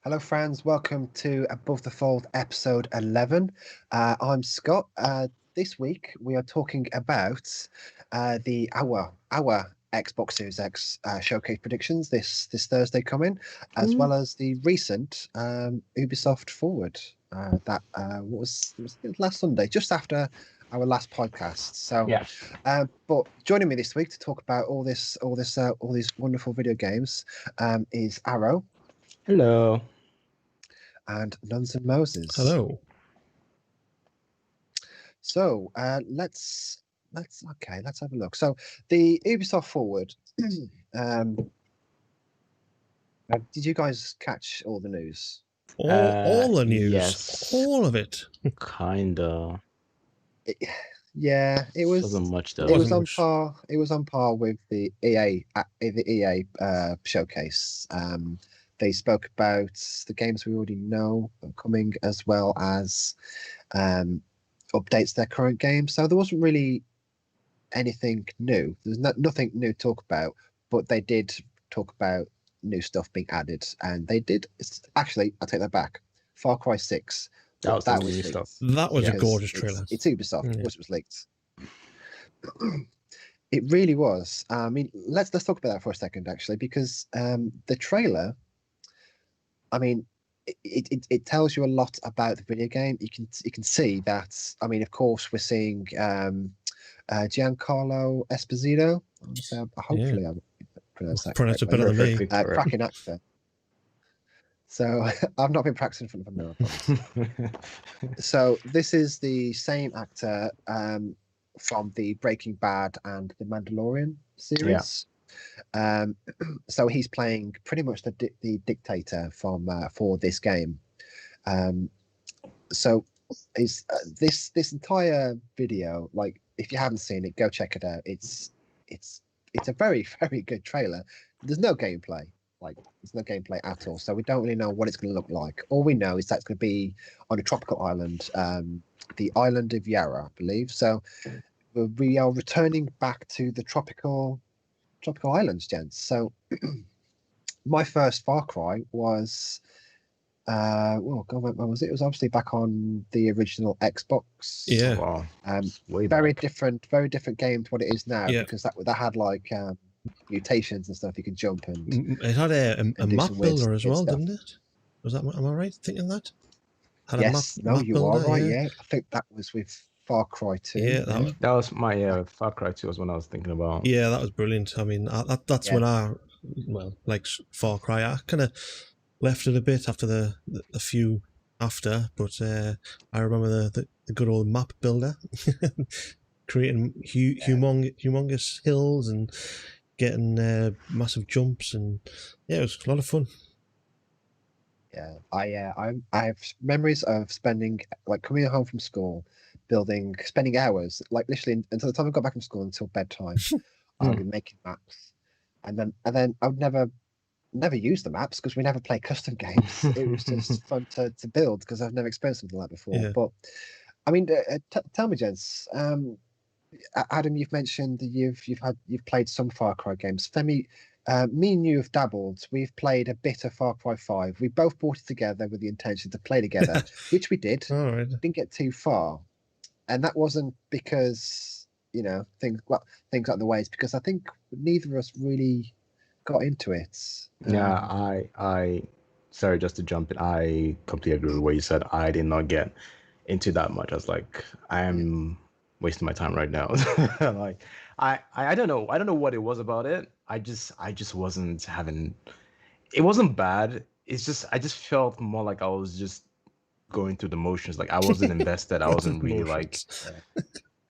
Hello, friends. Welcome to Above the Fold, episode 11. I'm Scott. This week we are talking about the our Xbox Series X showcase predictions this Thursday coming, as well as the recent Ubisoft Forward that it was last Sunday, just after our last podcast. So, Yeah. But joining me this week to talk about all these wonderful video games is Arrow. Hello. And Nuns and Moses. Hello. So let's have a look. So the Ubisoft Forward. Did you guys catch all the news? All the news, yes. all of it. Kinda. It was. Wasn't much though. It was Wasn't on much. par. It was on par with the EA showcase. They spoke about the games we already know are coming, as well as updates to their current games. So there wasn't really anything new. There's nothing new to talk about, but they did talk about new stuff being added, and they did. Actually, I take that back. Far Cry 6. That was the new leaked. stuff. That was a Because gorgeous trailer. It's Ubisoft, Yeah. which was leaked. It really was. I mean, let's talk about that for a second, actually, because the trailer. I mean, it tells you a lot about the video game. You can see that. I mean, of course, we're seeing Giancarlo Esposito. So hopefully, I pronounced that Pronounced it correctly. better than me. Cracking actor. So I've not been practicing in front of him now. So this is the same actor from the Breaking Bad and the Mandalorian series. So he's playing pretty much the dictator for this game. So is this entire video, like, if you haven't seen it, go check it out. It's a very, very good trailer. There's no gameplay. There's no gameplay at all, so we don't really know what it's going to look like. All we know is that it's going to be on a tropical island, the island of Yara, I believe. So we are returning back to the tropical islands, gents. So my first Far Cry was when was it? It was obviously back on the original Xbox. Yeah. Wow. Very different game to what it is now, Yeah. because that had like mutations and stuff. You could jump and It had a do map some weird builder as well, stuff. didn't it? Was that? Am I right thinking that? Had yes, a map you builder, are right. Yeah, I think that was with Far Cry 2. Yeah, That was my Far Cry 2 was when I was thinking about. Yeah, that was brilliant. I mean, that's when like Far Cry, I kind of left it a bit after the few after, but I remember the good old map builder, creating humongous hills and getting massive jumps, and yeah, it was a lot of fun. Yeah, I have memories of spending, like, coming home from school, spending hours, like literally until the time I got back from school until bedtime. I would be making maps, and then I would never use the maps because we never play custom games. It was just fun to build because I've never experienced something like that before. Yeah. But I mean, tell me, gents. Adam, you've mentioned that you've played some Far Cry games. Femi, me and you have dabbled. We've played a bit of Far Cry 5. We both bought it together with the intention to play together, which we did. All right. Didn't get too far, and that wasn't because things like the way. It's because I think neither of us really got into it. Yeah, I sorry, just to jump in, I completely agree with what you said. I did not get into that much. I was like, I am wasting my time right now. Like, I don't know what it was about it. I just wasn't having. It wasn't bad. It's just I just felt more like I was just going through the motions. Like I wasn't invested. I wasn't really like.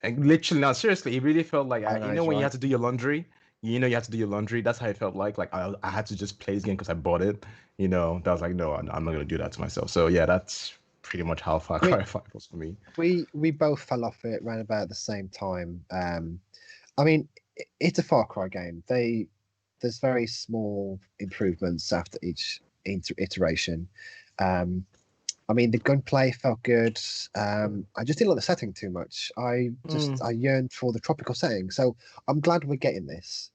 And literally, now seriously, it really felt like when you have to do your laundry. You have to do your laundry. That's how it felt like. Like I had to just play this game because I bought it. That was like, no, I'm not gonna do that to myself. So yeah, that's pretty much how Far Cry 5 was for me. We both fell off it around about the same time. I mean, it's a Far Cry game. There's very small improvements after each iteration. I mean, the gunplay felt good. I just didn't like the setting too much. I yearned for the tropical setting. So I'm glad we're getting this.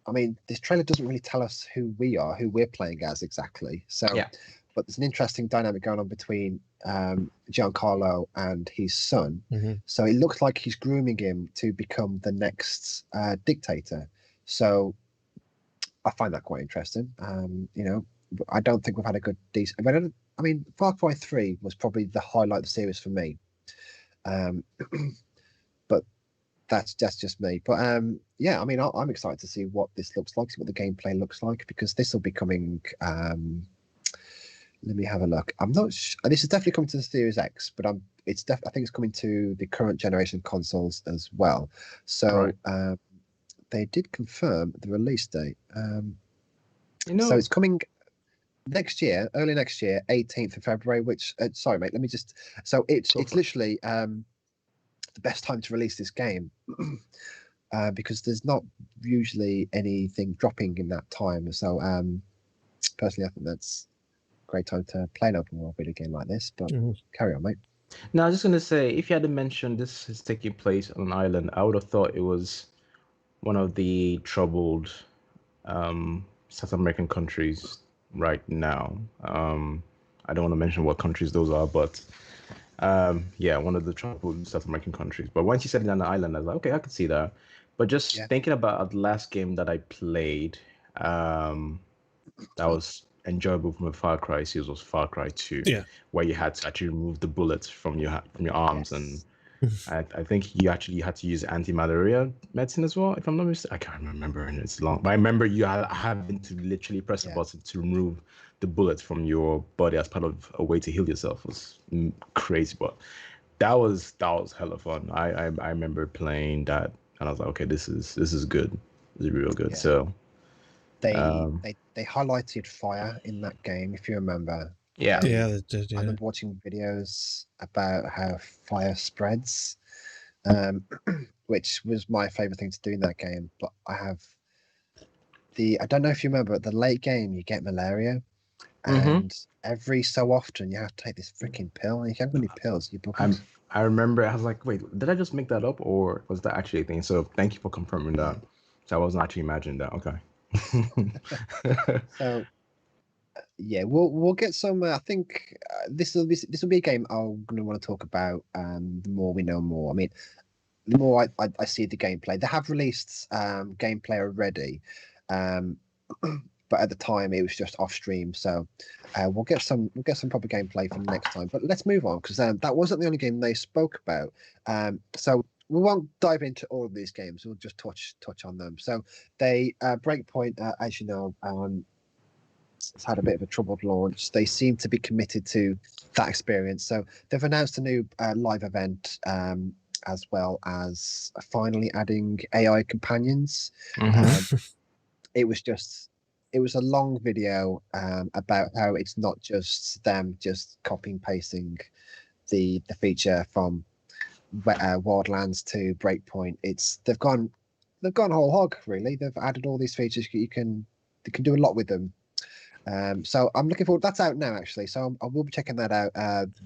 I mean, this trailer doesn't really tell us who we are, who we're playing as exactly. So, Yeah. but there's an interesting dynamic going on between Giancarlo and his son. Mm-hmm. So it looks like he's grooming him to become the next dictator. So I find that quite interesting. You know, I don't think we've had a good decent. I mean, Far Cry 3 was probably the highlight of the series for me. But that's just me. But yeah, I mean, I'm excited to see what this looks like, see what the gameplay looks like, because this will be coming. Let me have a look. I'm not. This is definitely coming to the Series X, but I think it's coming to the current generation consoles as well. So they did confirm the release date. You know, So it's coming next year, early next year, 18th of February. Which sorry, mate. Let me just. So it's literally the best time to release this game. Because there's not usually anything dropping in that time. So personally, I think that's a great time to play an open world video game like this. But carry on, mate. No, I was just gonna say, if you hadn't mentioned this is taking place on an island, I would have thought it was one of the troubled South American countries right now. I don't want to mention what countries those are, but yeah, one of the troubled South American countries. But once you said it on an island, I was like, okay, I could see that. But just thinking about the last game that I played, that was enjoyable from a Far Cry series was Far Cry 2, where you had to actually remove the bullets from your arms, and I think you actually had to use anti-malaria medicine as well, if I'm not mistaken. I can't remember, and it's long, but I remember you having to literally press a button to remove the bullets from your body as part of a way to heal yourself. It was crazy, but that was hella fun. I remember playing that, and I was like, okay, this is good. This is real good. So they highlighted fire in that game, if you remember. Yeah, they did. Yeah. I remember watching videos about how fire spreads, which was my favorite thing to do in that game. But I don't know if you remember, at the late game you get malaria, and every so often you have to take this freaking pill, and you can't have many pills. I remember, I was like, wait, did I just make that up, or was that actually a thing? So thank you for confirming that. So I wasn't actually imagining that. Okay. So yeah, we'll get some. I think this will be a game I'm going to want to talk about. The more we know more. I mean, the more I see the gameplay. They have released gameplay already, but at the time it was just off stream. So we'll get some proper gameplay for next time. But let's move on, because that wasn't the only game they spoke about. So we won't dive into all of these games. We'll just touch on them. So they Breakpoint, as you know, it's had a bit of a troubled launch. They seem to be committed to that experience. So they've announced a new live event, as well as finally adding AI companions. It was a long video about how it's not just them just copying pasting the feature from Wildlands to Breakpoint. They've gone whole hog, really. They've added all these features. They can do a lot with them. So I'm looking forward. That's out now, actually. So I will be checking that out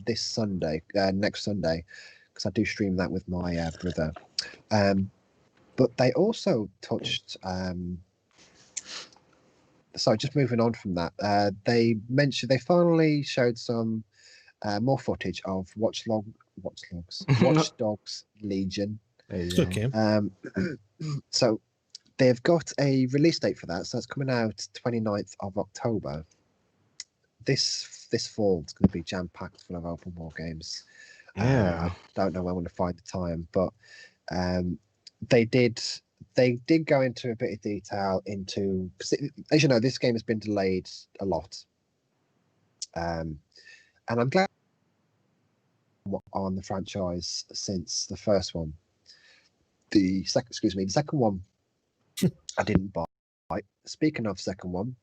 this Sunday, next Sunday, because I do stream that with my brother. But they also touched. Sorry, just moving on from that. They finally showed some more footage of Watch Dogs Legion. Okay. So they've got a release date for that, so it's coming out 29th of October. This fall, it's going to be jam-packed full of open world games. I don't know when I'm going to find the time, but they did go into a bit of detail into, as you know, this game has been delayed a lot, and I'm glad on the franchise since the first one. The second one I didn't buy. Speaking of second one,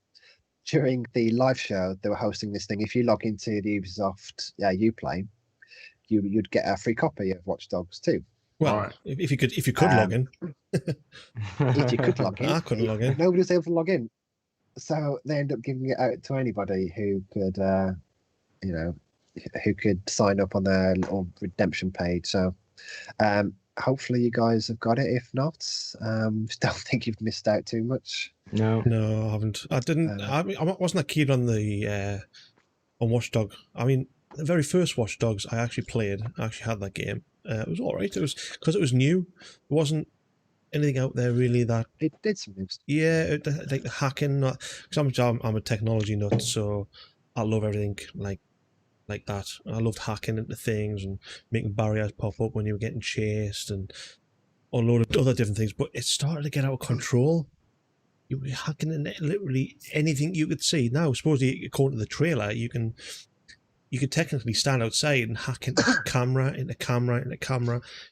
during the live show, they were hosting this thing. If you log into the Ubisoft Uplay, you'd get a free copy of Watch Dogs 2. Well, if you could log in. If you could log in. I couldn't log in. Nobody was able to log in. So they ended up giving it out to anybody who could, who could sign up on their little redemption page. So hopefully you guys have got it. If not, don't think you've missed out too much. No. No, I haven't. I didn't. I mean, I wasn't that keen on the on Watchdog. I mean, the very first Watch Dogs I actually played. I actually had that game. It was all right. It was because it was new. There wasn't anything out there really that. It did some new stuff. Yeah, like the hacking. Because I'm a technology nut, so I love everything like that. I loved hacking into things and making barriers pop up when you were getting chased and a load of other different things. But it started to get out of control. You were hacking into literally anything you could see. Now, supposedly, according to the trailer, you could technically stand outside and hack into camera.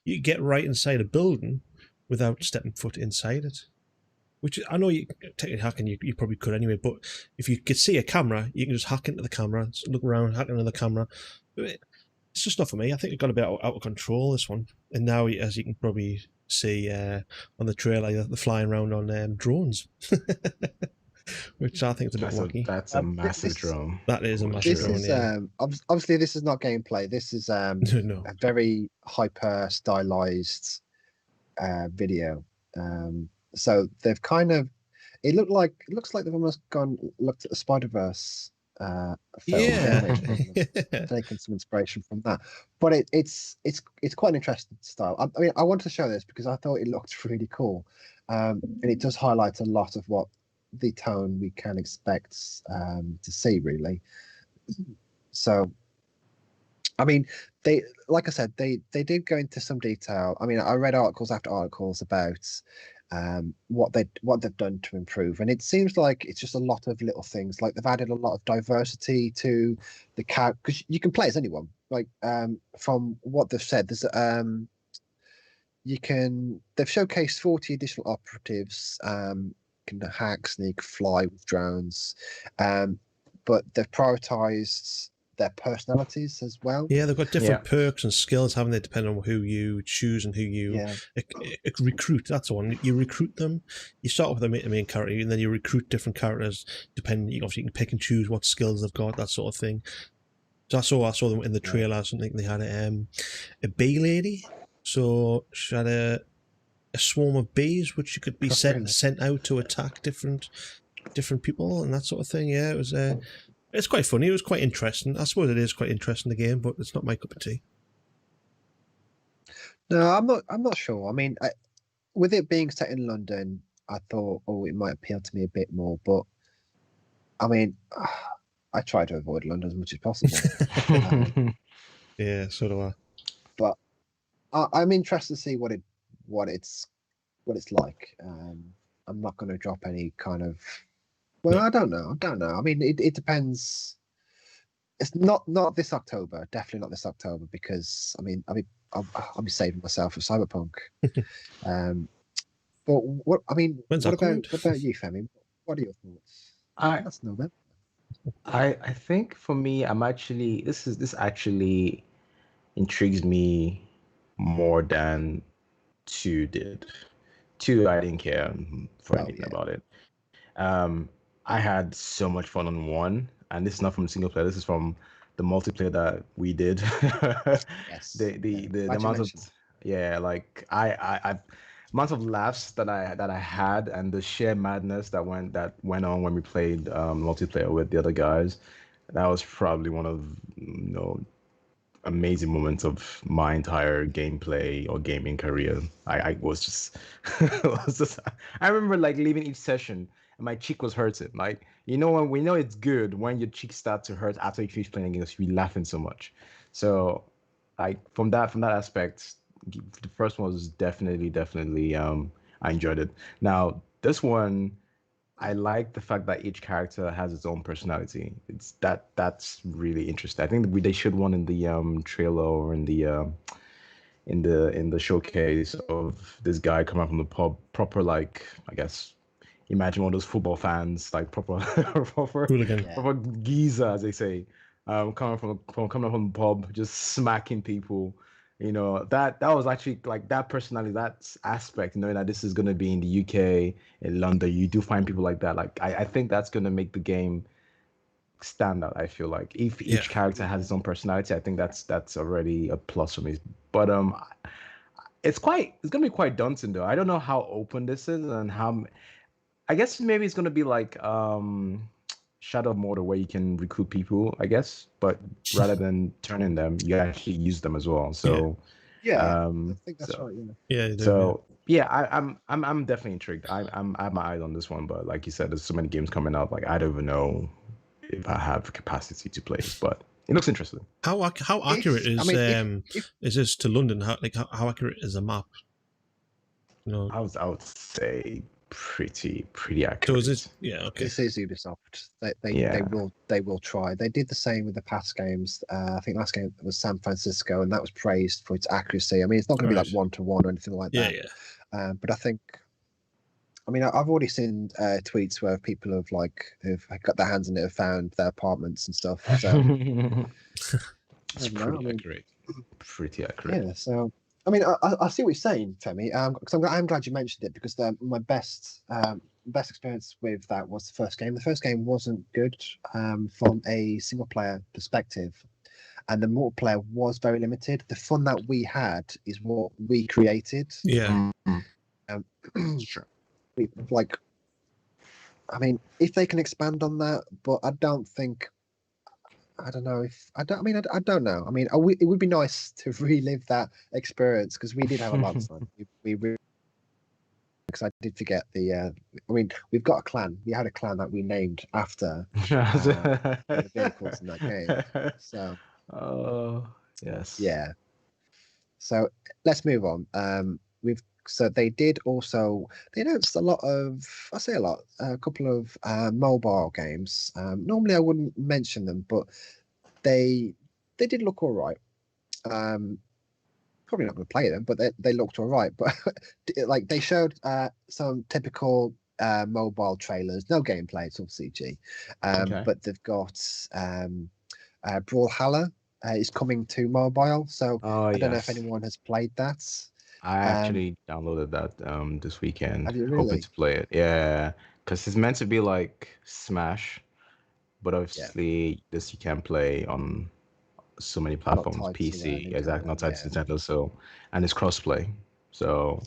You could get right inside a building without stepping foot inside it. Which I know you technically hacking, you probably could anyway, but if you could see a camera, you can just hack into the camera, look around, hack into the camera. It's just not for me. I think it got a bit out of control, this one. And now, as you can probably see on the trailer, they're flying around on drones. Which I think is a bit wacky. That's a massive drone. That is a massive drone. This is obviously this is not gameplay. This is a very hyper stylized video. So they've kind of it looks like they've almost looked at the Spider-Verse film, taken some inspiration from that. But it's quite an interesting style. I mean, I wanted to show this because I thought it looked really cool, and it does highlight a lot of what the tone we can expect to see, really. So, I mean, they, like I said, they did go into some detail. I mean, I read articles after articles about what they've done to improve, and it seems like it's just a lot of little things. Like they've added a lot of diversity to the cat, because you can play as anyone. Like from what they've said, there's they've showcased 40 additional operatives. Can hack, sneak, fly with drones, but they've prioritized their personalities as well. Yeah, they've got different perks and skills, haven't they, depending on who you choose and who you recruit. That's the one. You recruit them. You start with the main character, and then you recruit different characters depending. Obviously, you can pick and choose what skills they've got, that sort of thing. So I saw them in the trailer. I think they had a bee lady. So she had a swarm of bees which you could be sent out to attack different people and that sort of thing. Yeah, it was it's quite funny. It was quite interesting. I suppose it is quite interesting, the game, but it's not my cup of tea. No, I'm not sure. I mean, with it being set in London, I thought, it might appeal to me a bit more. But I mean, I try to avoid London as much as possible. Yeah, so do I. But I'm interested to see what it's like. I'm not going to drop any kind of. Well, I don't know. I mean, it depends. It's not this October. Definitely not this October, because I mean, I'll be saving myself for Cyberpunk. But what I mean, what about you, Femi? What are your thoughts? That's November. I think for me, I'm actually this actually intrigues me more than 2 did. 2, I didn't care for anything about it. I had so much fun on 1, and this is not from single player. This is from the multiplayer that we did. Yes. The amount of amount of laughs that I had, and the sheer madness that went on when we played multiplayer with the other guys. That was probably one of amazing moments of my entire gameplay or gaming career. I was just, I remember like leaving each session and my cheek was hurting. Like, when we know it's good when your cheeks start to hurt after you finish playing against, you're laughing so much. So like from that aspect, the first one was definitely I enjoyed it. Now this one, I like the fact that each character has its own personality. That's really interesting. I think they showed one in the trailer or in the showcase of this guy coming from the pub, proper, like, I guess, imagine one of those football fans, like proper hooligan, proper geezer, as they say, coming up from the pub, just smacking people. That was actually like that personality, that aspect, knowing that this is going to be in the UK, in London. You do find people like that. Like, I think that's going to make the game stand out. I feel like if each character has its own personality, I think that's already a plus for me. But it's gonna be quite daunting though. I don't know how open this is and how. I guess maybe it's gonna be like Shadow of Mordor, where you can recruit people, I guess, but rather than turning them, you actually use them as well. So Yeah, I think that's so right. Yeah. Yeah, you do, so yeah, I'm definitely intrigued. I have my eyes on this one, but like you said, there's so many games coming out. Like I don't even know if I have capacity to play this, but it looks interesting. How accurate is this to London? How accurate is the map? You know, I would say pretty accurate. so is it? Yeah, okay. This is Ubisoft. They Yeah. will try. They did the same with the past games. I think last game was San Francisco, and that was praised for its accuracy. I mean, it's not going to be like Right. 1-to-1 or anything like Yeah, that. yeah. But I think, I mean, I've already seen tweets where people have got their hands on it, have found their apartments and stuff. So It's I don't know, pretty I mean, accurate. Pretty accurate. yeah. So I mean, I see what you're saying, Femi. Because I'm glad you mentioned it, because my best experience with that was the first game. The first game wasn't good from a single player perspective, and the multiplayer was very limited. The fun that we had is what we created. Yeah. Sure. Like, I mean, if they can expand on that, but I don't think. I don't know if I don't. I mean, I don't know. I mean, it would be nice to relive that experience, because we did have a lot of fun. Because I did forget the. I mean, we've got a clan. We had a clan that we named after the vehicles in that game. So. Oh yes. Yeah. So let's move on. They did also, they announced a lot of, I say a lot, a couple of mobile games. Normally I wouldn't mention them, but they did look all right. Probably not going to play them, but they looked all right. But like, they showed some typical mobile trailers, no gameplay, it's all CG. Okay. But they've got Brawlhalla is coming to mobile, so I don't know if anyone has played that. I actually downloaded that this weekend. Have you Hoping really? to play it. Yeah, because it's meant to be like Smash, but obviously this you can play on so many platforms, tied to, PC, Nintendo, exactly, not tied yeah. to Nintendo. So, and it's crossplay. So,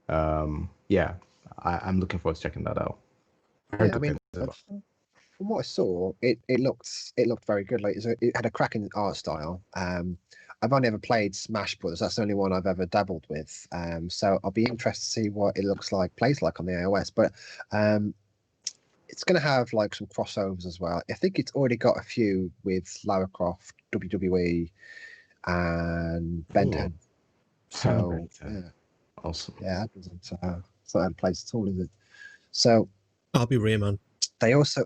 yeah, I'm looking forward to checking that out. Yeah, I mean, from what I saw, it looked very good. Like, it had a cracking art style. I've only ever played Smash Bros. That's the only one I've ever dabbled with. So I'll be interested to see what it plays like on the iOS. But it's going to have like some crossovers as well. I think it's already got a few with Lara Croft, WWE, and Ben 10. So yeah, awesome. Yeah, that doesn't it's not place at all, is it? So I'll be Rayman. They also,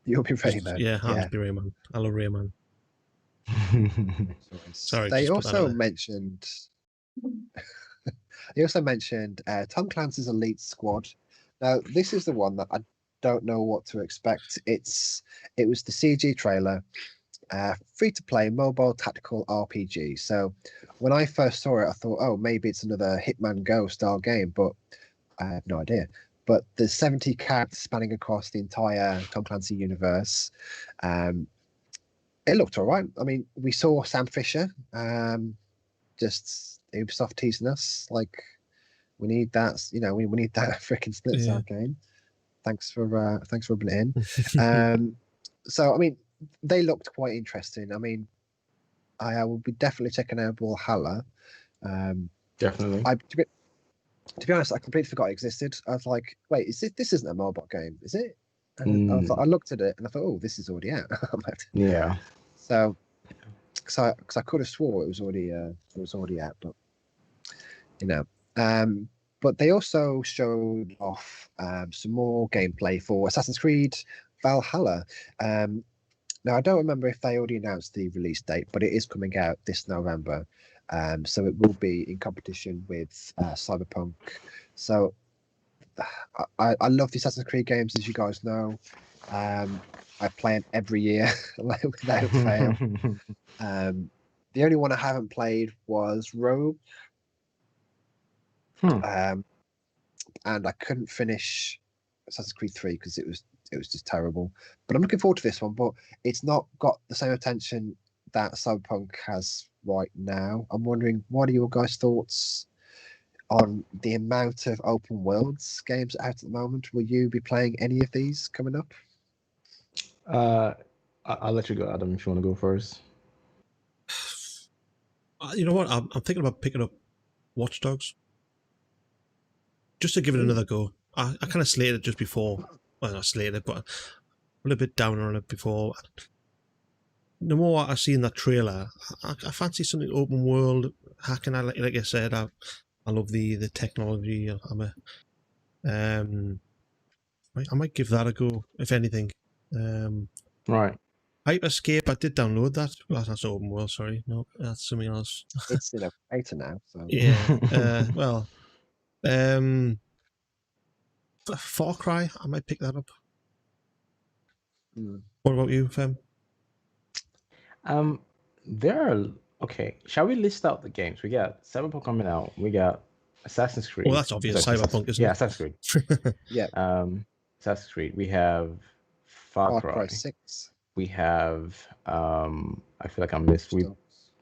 you'll be Rayman. Yeah, I'll be Rayman. I love Rayman. Sorry. They also mentioned. They also mentioned Tom Clancy's Elite Squad. Now, this is the one that I don't know what to expect. It was the CG trailer, free to play mobile tactical RPG. So when I first saw it, I thought, oh, maybe it's another Hitman Go style game, but I have no idea. But there's 70 characters spanning across the entire Tom Clancy universe. It looked all right. I mean, we saw Sam Fisher, just Ubisoft teasing us like, we need that. We need that freaking Split Cell game. Thanks for rubbing it in. So I mean, they looked quite interesting. I mean, I will be definitely checking out Brawlhalla. Definitely. To be honest, I completely forgot it existed. I was like, wait, this isn't a mobile game, is it? And I looked at it and I thought, oh, this is already out. Yeah. So, because I could have swore it was already out, but but they also showed off some more gameplay for Assassin's Creed Valhalla. Now I don't remember if they already announced the release date, but it is coming out this November. So it will be in competition with Cyberpunk. So I love the Assassin's Creed games, as you guys know. I play them every year without fail. The only one I haven't played was Rogue. And I couldn't finish Assassin's Creed 3 because it was just terrible. But I'm looking forward to this one. But it's not got the same attention that Cyberpunk has right now. I'm wondering, what are your guys' thoughts on the amount of open worlds games out at the moment? Will you be playing any of these coming up? I'll let you go, Adam, if you want to go first. You know what? I'm thinking about picking up Watch Dogs just to give it another go. I kind of slated it just before. Well, not slated it, but a little bit down on it before. The more I see in that trailer, I fancy something open world hacking. Like I said, I love the technology. I might give that a go, if anything. Right. Hyperscape, I did download that. Well, that's open world, sorry. No, that's something else. It's beta now, so Yeah. Far Cry, I might pick that up. What about you, Fem? Okay. Shall we list out the games? We got Cyberpunk coming out. We got Assassin's Creed. Oh, that's obvious. Cyberpunk, isn't it? Yeah, Assassin's Creed. yeah. Assassin's Creed. We have Far Cry 6. We have I feel like I missed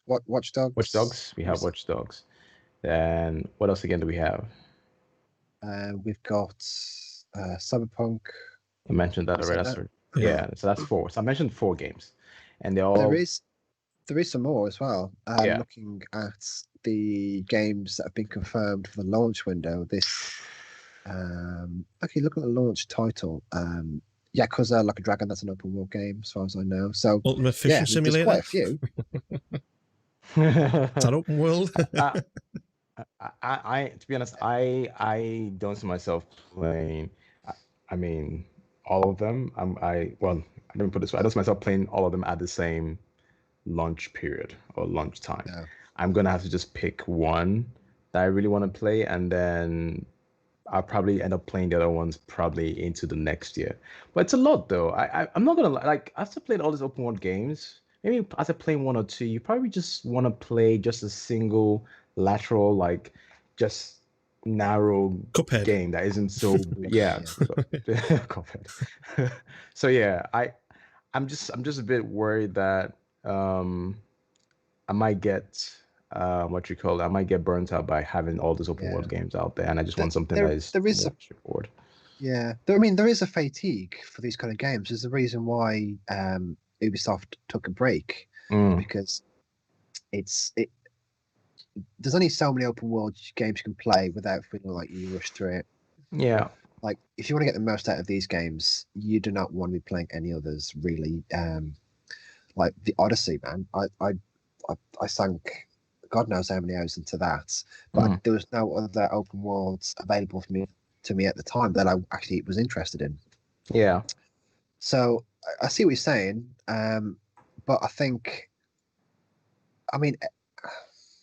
Watch Dogs. Watch Dogs. We have Watch Dogs. Then what else again do we have? We've got Cyberpunk. I mentioned that already. Yeah, so that's 4. So I mentioned 4 games, and they all. There is some more as well. Looking at the games that have been confirmed for the launch window, this. Okay, look at the launch title. Yakuza Like a Dragon. That's an open world game, as far as I know. So Ultimate Fishing Simulator. There's quite a few. It's an open world. I to be honest, I don't see myself playing. I mean, all of them. I don't put this way. I don't see myself playing all of them at the same launch period or launch time. No. I'm gonna have to just pick one that I really want to play, and then I'll probably end up playing the other ones probably into the next year. But it's a lot though. I'm not gonna like after playing all these open world games. Maybe after playing 1 or 2, you probably just want to play just a single lateral, like just narrow Cuphead game that isn't so Cuphead. So yeah, I'm just a bit worried that I might get I might get burnt out by having all these open world games out there, and I just want something that is more straightforward. Yeah, there is a fatigue for these kind of games. There's a reason why Ubisoft took a break because there's only so many open world games you can play without feeling like you rush through it. Yeah. Like if you want to get the most out of these games, you do not want to be playing any others really. Like the Odyssey, man. I sank God knows how many hours into that, but there was no other open worlds available to me at the time that I actually was interested in. Yeah. So I see what you're saying, but I think,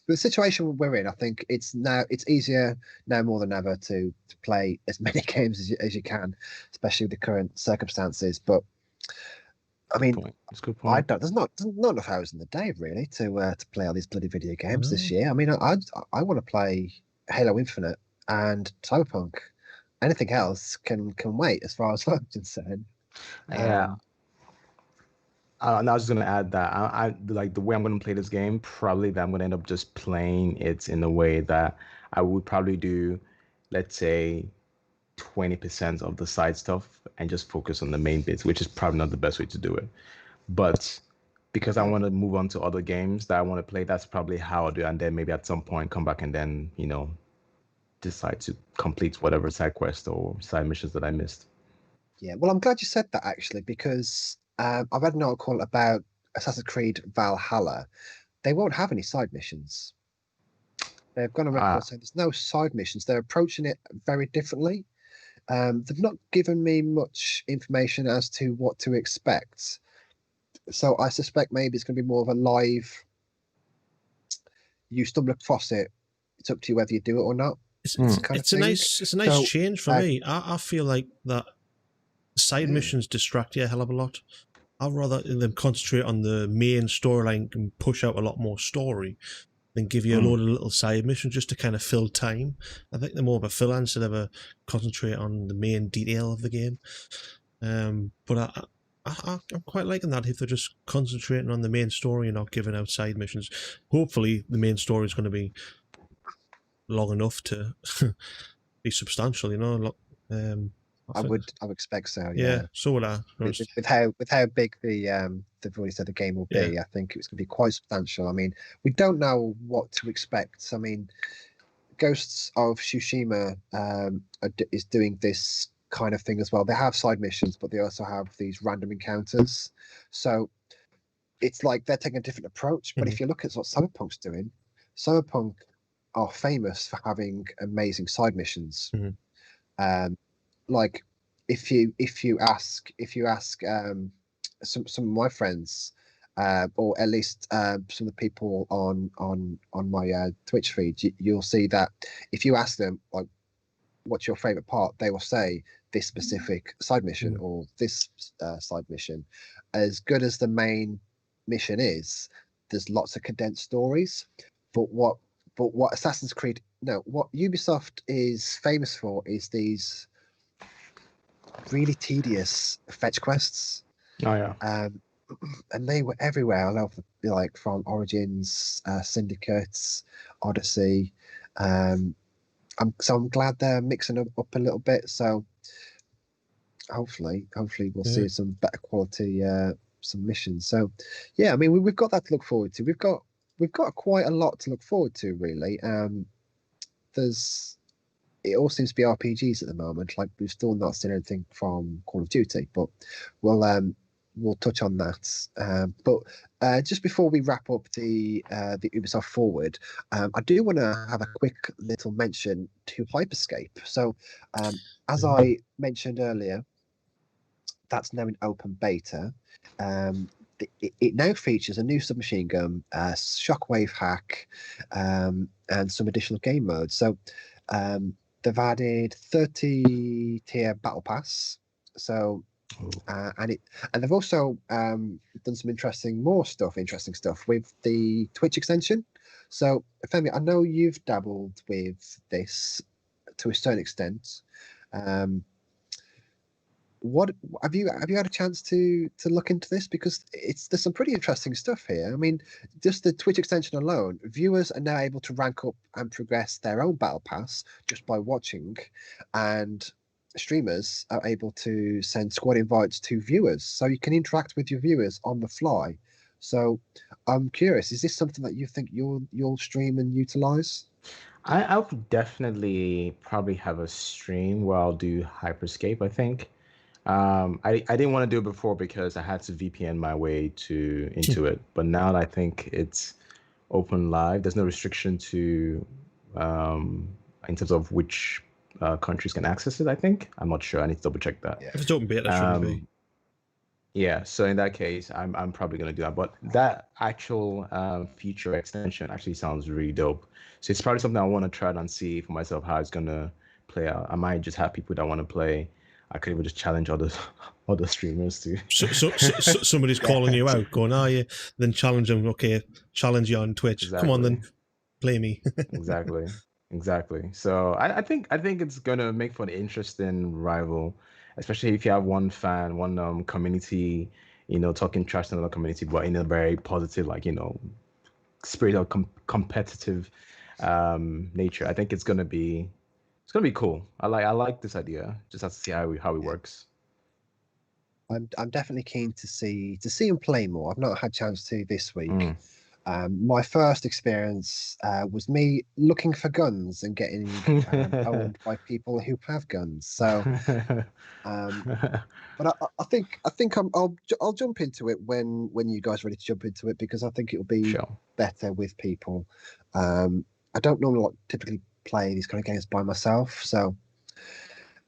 the situation we're in, I think it's easier now more than ever to play as many games as you can, especially with the current circumstances. But that's a good point. There's not enough hours in the day really to play all these bloody video games this year. I mean, I want to play Halo Infinite and Cyberpunk. Anything else can wait, as far as I'm concerned. Yeah. I was just gonna add that I like the way I'm gonna play this game. Probably that I'm gonna end up just playing it in a way that I would probably do, let's say, 20% of the side stuff and just focus on the main bits, which is probably not the best way to do it. But because I want to move on to other games that I want to play, that's probably how I'll do it. And then maybe at some point come back and then, decide to complete whatever side quest or side missions that I missed. Yeah, well, I'm glad you said that actually, because I read an article about Assassin's Creed Valhalla. They won't have any side missions. They've gone on record saying there's no side missions. They're approaching it very differently. They've not given me much information as to what to expect. So I suspect maybe it's going to be more of a live, you stumble across it, it's up to you whether you do it or not. It's a nice change for me. I feel like that side missions distract you a hell of a lot. I'd rather them concentrate on the main storyline and push out a lot more story than give you a load of little side missions just to kind of fill time. I think they're more of a filler instead of a concentrate on the main detail of the game. But I'm quite liking that if they're just concentrating on the main story and not giving out side missions. Hopefully, the main story is going to be long enough to be substantial. I would expect so. Yeah, so would I. With how big they've already said the game will be, I think it's going to be quite substantial. I mean, we don't know what to expect. I mean, Ghosts of Tsushima is doing this kind of thing as well. They have side missions, but they also have these random encounters. So it's like they're taking a different approach. But if you look at what Cyberpunk's doing, Cyberpunk are famous for having amazing side missions. Like if you ask some of my friends, or at least some of the people on my Twitch feed, you'll see that if you ask them like what's your favorite part, they will say this specific side mission or this side mission. As good as the main mission is, there's lots of condensed stories. But what Assassin's Creed, no, what Ubisoft is famous for is these really tedious fetch quests. Oh yeah. And they were everywhere. I love like from Origins, Syndicates, Odyssey. I'm glad they're mixing them up a little bit. So hopefully we'll see some better quality submissions. So yeah, I mean we've got that to look forward to. We've got quite a lot to look forward to, really. It all seems to be RPGs at the moment. Like we've still not seen anything from Call of Duty, but we'll touch on that. But just before we wrap up the Ubisoft Forward, I do want to have a quick little mention to Hyperscape. So as I mentioned earlier, that's now in open beta. It now features a new submachine gun, shockwave hack, and some additional game modes. So they've added 30 tier battle pass. So and they've also done some interesting stuff with the Twitch extension. So Femi, I know you've dabbled with this to a certain extent. What have you had a chance to look into this? Because there's some pretty interesting stuff here. I mean, just the Twitch extension alone, viewers are now able to rank up and progress their own battle pass just by watching, and streamers are able to send squad invites to viewers, so you can interact with your viewers on the fly. So I'm curious, is this something that you think you'll stream and utilize? I'll definitely probably have a stream where I'll do Hyperscape, I think. I didn't want to do it before because I had to VPN my way into it, but now that I think it's open live, there's no restriction to in terms of which countries can access it. I think I'm not sure. I need to double check that. If it's open beta, shouldn't be. Yeah, so in that case, I'm probably gonna do that. But that actual feature extension actually sounds really dope. So it's probably something I want to try and see for myself how it's gonna play out. I might just have people that want to play. I could even just challenge other streamers to. So somebody's calling you out, going, "Are you?" Then challenge them. Okay, challenge you on Twitch. Exactly. Come on, then play me. Exactly. So I think it's gonna make for an interesting rival, especially if you have one fan, one community, talking trash to another community, but in a very positive, spirit of competitive nature. I think it's gonna be cool. I like this idea. Just have to see how it works. I'm definitely keen to see him play more. I've not had a chance to this week. My first experience was me looking for guns and getting owned by people who have guns. So, but I think I'll jump into it when you guys are ready to jump into it, because I think it'll be better with people. I don't normally typically play these kind of games by myself, so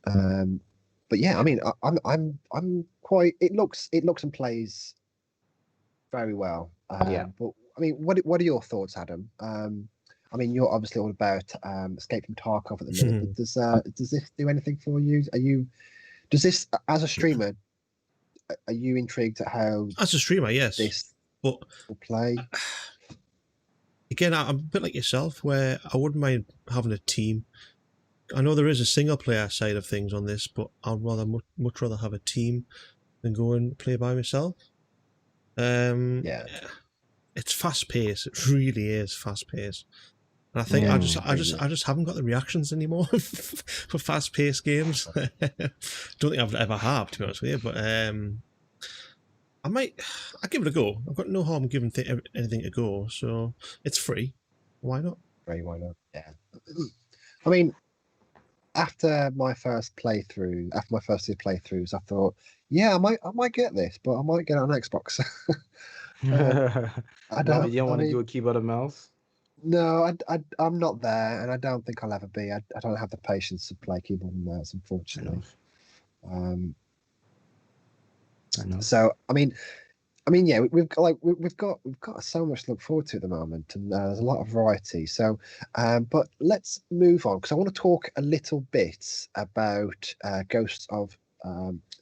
but yeah, I mean, I'm quite. It looks and plays very well. Yeah. But I mean, what are your thoughts, Adam? I mean, you're obviously all about Escape from Tarkov at the minute. But does this do anything for you? Does this, as a streamer, are you intrigued at how? As a streamer, yes. This but will play. Again, I'm a bit like yourself, where I wouldn't mind having a team. I know there is a single player side of things on this, but I'd much rather have a team. than go and play by myself. Yeah. It's fast paced. It really is fast paced. And I think I just haven't got the reactions anymore for fast paced games. Don't think I've ever have, to be honest with you. But I'll give it a go. I've got no harm giving anything a go. So it's free. Why not? Free, why not? Yeah. I mean, after my first two playthroughs, I thought, yeah, I might get this, but I might get it on Xbox. You don't want to do a keyboard and mouse? No, I'm not there, and I don't think I'll ever be. I don't have the patience to play keyboard and mouse, unfortunately. I know. So I mean, yeah, we've got so much to look forward to at the moment, and there's a lot of variety. So, but let's move on because I want to talk a little bit about Ghosts of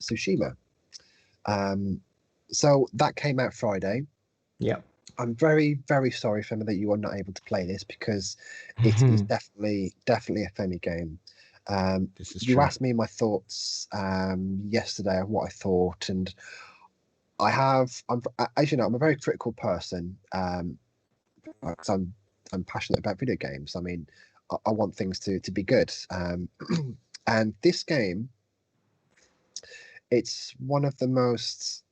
Tsushima. So that came out Friday. Yeah. I'm very, very sorry, Femi, that you are not able to play this because it is definitely a Femi game. You asked me my thoughts yesterday of what I thought, and as you know, I'm a very critical person because I'm passionate about video games. I mean, I want things to be good, and this game, it's one of the most,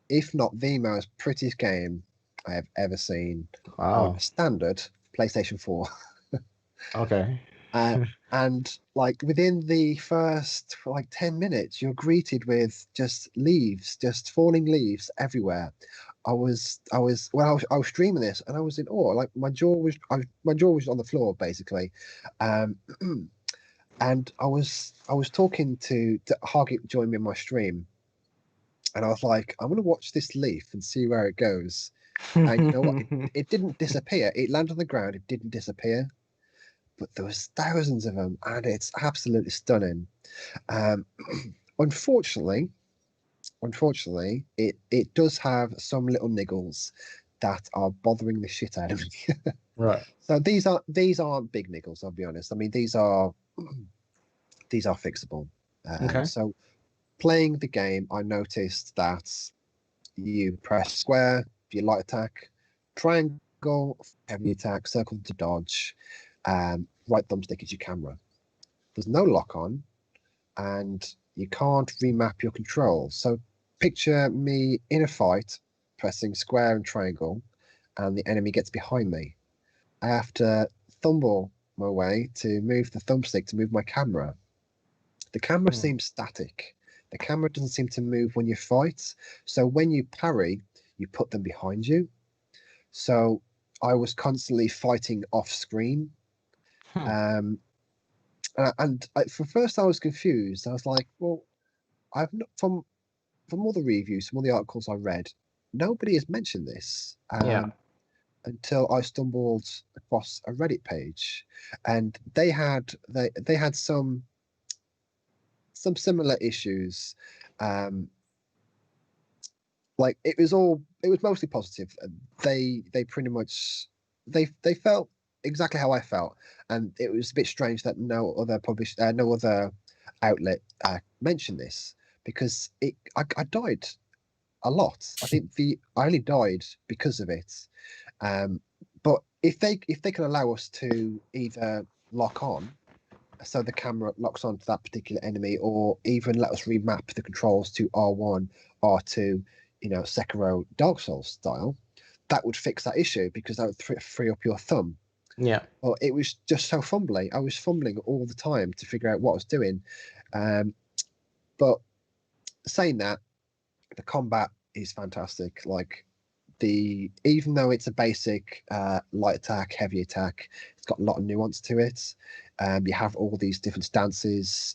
if not the most prettiest game I have ever seen on a standard PlayStation 4. Okay. And like within the first 10 minutes, you're greeted with just leaves, just falling leaves everywhere. I was streaming this and I was in awe. Like my jaw was on the floor basically, and I was talking to Hargit joined me in my stream, and I was like, I'm gonna watch this leaf and see where it goes. And you know what? It didn't disappear. It landed on the ground. It didn't disappear. But there was thousands of them, and it's absolutely stunning. Unfortunately, it does have some little niggles that are bothering the shit out of me. Right. So these aren't big niggles. I'll be honest. I mean, these are fixable. Okay. So playing the game, I noticed that you press square for your light attack, triangle for heavy attack, circle to dodge, right thumbstick is your camera. There's no lock on, and you can't remap your controls. So picture me in a fight, pressing square and triangle, and the enemy gets behind me. I have to thumble my way to move the thumbstick to move my camera. The camera seems static. The camera doesn't seem to move when you fight. So when you parry, you put them behind you. So I was constantly fighting off screen. And for first I was confused. I was like, well, I've not from all the reviews, from all the articles I read, nobody has mentioned this. Until I stumbled across a Reddit page, and they had some similar issues. Like it was mostly positive. They pretty much they felt exactly how I felt, and it was a bit strange that no other outlet mentioned this, because I died a lot. I think I only died because of it. But if they can allow us to either lock on, so the camera locks onto that particular enemy, or even let us remap the controls to R1, R2, Sekiro, Dark Souls style, that would fix that issue, because that would free up your thumb. Yeah. Well, it was just so fumbling. I was fumbling all the time to figure out what I was doing. But saying that, the combat is fantastic. Like even though it's a basic light attack, heavy attack, it's got a lot of nuance to it. You have all these different stances.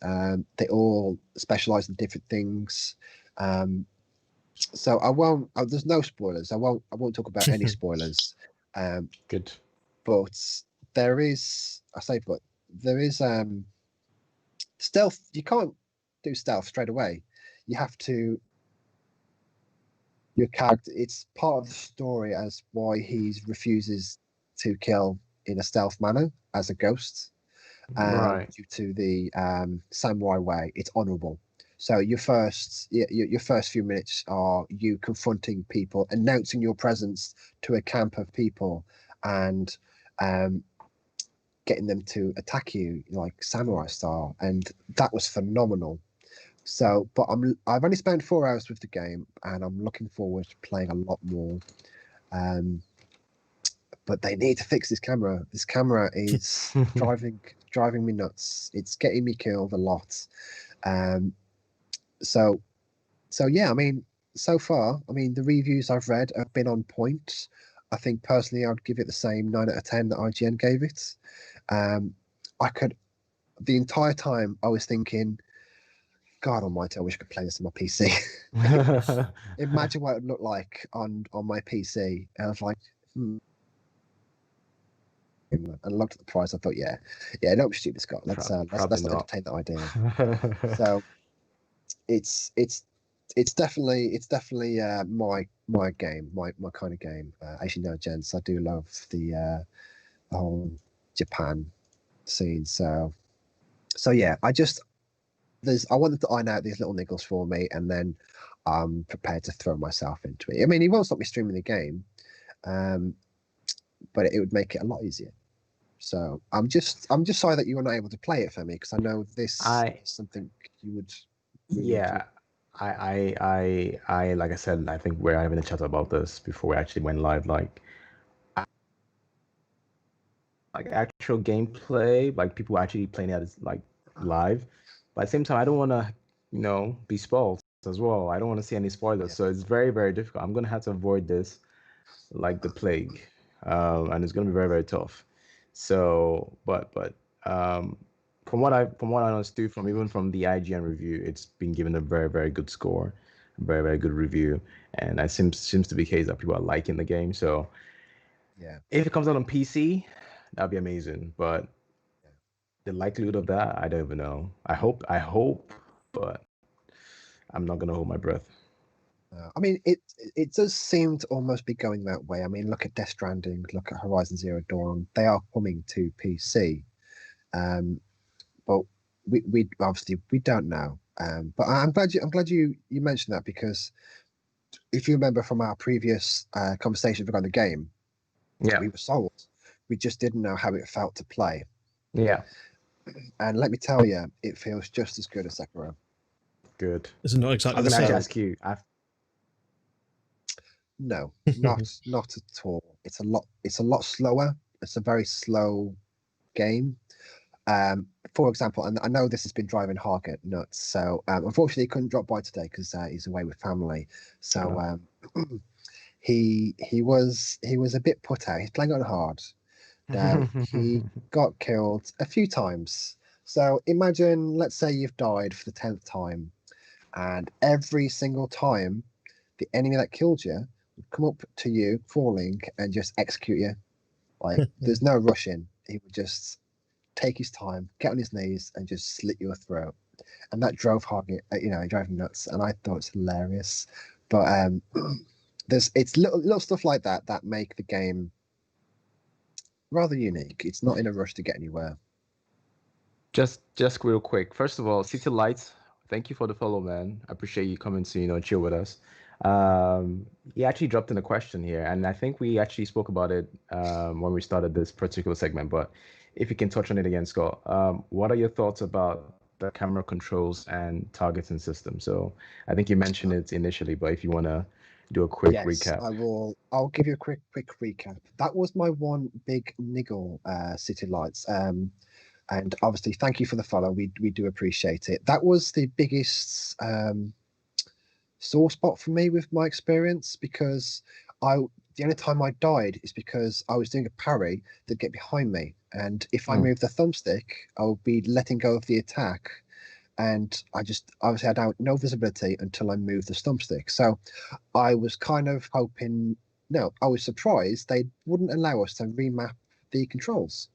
They all specialize in different things. So I won't. There's no spoilers. I won't talk about any spoilers. Good. But there is. There is stealth. You can't do stealth straight away. You have to. Your character. It's part of the story as why he refuses to kill in a stealth manner as a ghost. Right. Due to the samurai way, it's honorable. So your first few minutes are you confronting people, announcing your presence to a camp of people, and getting them to attack you like samurai style, and that was phenomenal. So, but I've only spent 4 hours with the game, and I'm looking forward to playing a lot more. But they need to fix this camera. This camera is driving me nuts. It's getting me killed a lot. So yeah, I mean, so far, I mean, the reviews I've read have been on point. I think personally, I'd give it the same 9 out of 10 that IGN gave it. The entire time I was thinking, God Almighty, I wish I could play this on my PC. Imagine what it would look like on my PC. And I was like, and I looked at the price. I thought, yeah, don't be stupid, Scott. Let's not entertain that idea. So it's definitely my game, my kind of game. As you know, gents, I do love the whole Japan scene. So yeah, I wanted to iron out these little niggles for me, and then I'm prepared to throw myself into it. I mean, he won't stop me streaming the game, but it would make it a lot easier. So I'm just sorry that you were not able to play it, Femi, because I know this is something you would. Really enjoy. I like I said, I think we're having a chat about this before we actually went live. Like actual gameplay, like people actually playing it as like live. But at the same time, I don't want to, be spoiled as well. I don't want to see any spoilers. So it's very, very difficult. I'm gonna have to avoid this like the plague, and it's gonna be very, very tough. So, but from what I understood from the IGN review, it's been given a very, very good score, a very, very good review, and it seems to be the case that people are liking the game. So yeah, if it comes out on PC, that'd be amazing. But the likelihood of that, I don't even know. I hope, but I'm not gonna hold my breath. I mean, it does seem to almost be going that way. I mean, look at Death Stranding, look at Horizon Zero Dawn. They are coming to PC, but we obviously we don't know. But I'm glad you mentioned that, because if you remember from our previous conversation regarding the game, we were sold. We just didn't know how it felt to play. Yeah. And let me tell you, it feels just as good as Sekiro. Good. Is it not exactly I'm the gonna same? ask you. No, not at all. It's a lot slower. It's a very slow game. For example, and I know this has been driving Hargett nuts. So unfortunately, he couldn't drop by today because he's away with family. So he was a bit put out. He's playing on hard. Now he got killed a few times. So imagine, let's say you've died for the 10th time, and every single time, the enemy that killed you would come up to you, falling, and just execute you. Like there's no rushing. He would just take his time, get on his knees, and just slit your throat. And that drove Hargett, drove him nuts. And I thought it's hilarious. But it's little stuff like that that make the game rather unique. It's not in a rush to get anywhere. Just real quick. First of all, City Lights, thank you for the follow, man. I appreciate you coming to chill with us. He actually dropped in a question here, and I think we actually spoke about it when we started this particular segment. But if you can touch on it again, Scott, what are your thoughts about the camera controls and targeting system? So I think you mentioned it initially, but if you want to do a quick recap. I will. I'll give you a quick recap. That was my one big niggle, City Lights. And obviously, thank you for the follow. We do appreciate it. That was the biggest sore spot for me with my experience, because the only time I died is because I was doing a parry that get behind me, and if I move the thumbstick, I'll be letting go of the attack, and I had no visibility until I moved the thumbstick. So I was kind of hoping. No, I was surprised they wouldn't allow us to remap the controls.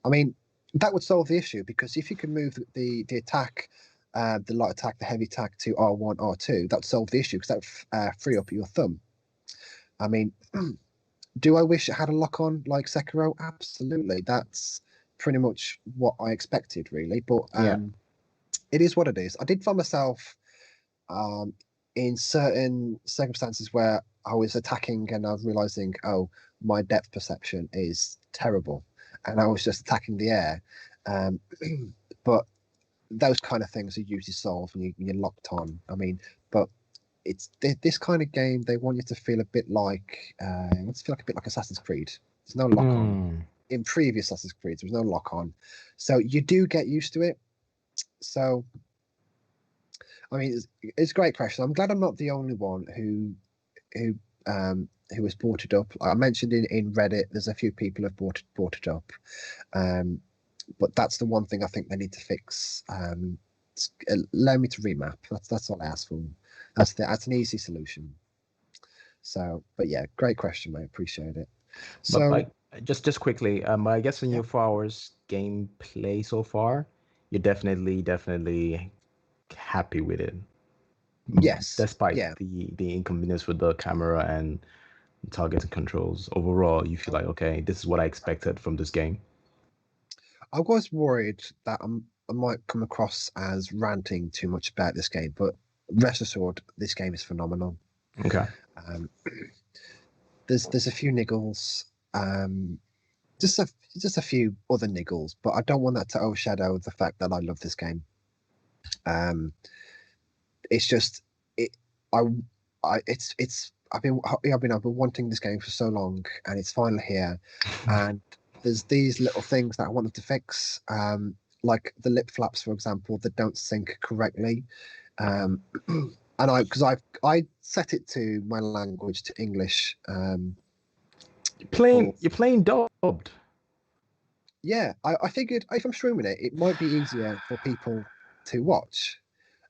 I mean, that would solve the issue, because if you can move the attack, the light attack, the heavy attack to R1, R2, that would solve the issue, because that would free up your thumb. I mean, do I wish it had a lock on like Sekiro? Absolutely. That's pretty much what I expected, really. But it is what it is. I did find myself in certain circumstances where I was attacking and I was realizing, oh, my depth perception is terrible, and I was just attacking the air. But those kind of things are usually solved and you're locked on. I mean, but it's this kind of game. They want you to feel a bit like, let's feel like a bit like Assassin's Creed. There's no lock on. In previous Assassin's Creed, there was no lock on, so you do get used to it. So, I mean, it's a great question. I'm glad I'm not the only one who has brought it up. I mentioned in Reddit, there's a few people who have brought it up. But that's the one thing I think they need to fix. Allow me to remap. That's all I ask for. That's an easy solution. So, but yeah, great question, mate. Appreciate it. So, but like, just quickly, I guess in your 4 hours gameplay so far, you're definitely happy with it. Yes. Despite the inconvenience with the camera and targets and controls, overall, you feel like, okay, this is what I expected from this game. I was worried that I might come across as ranting too much about this game, but rest assured, this game is phenomenal. Okay. There's a few niggles, just a few other niggles, but I don't want that to overshadow the fact that I love this game. It's just I've been wanting this game for so long, and it's finally here. And there's these little things that I wanted to fix, like the lip flaps, for example, that don't sync correctly. And I set it to my language to English. You're playing dubbed. Yeah, I figured if I'm streaming it, it might be easier for people to watch.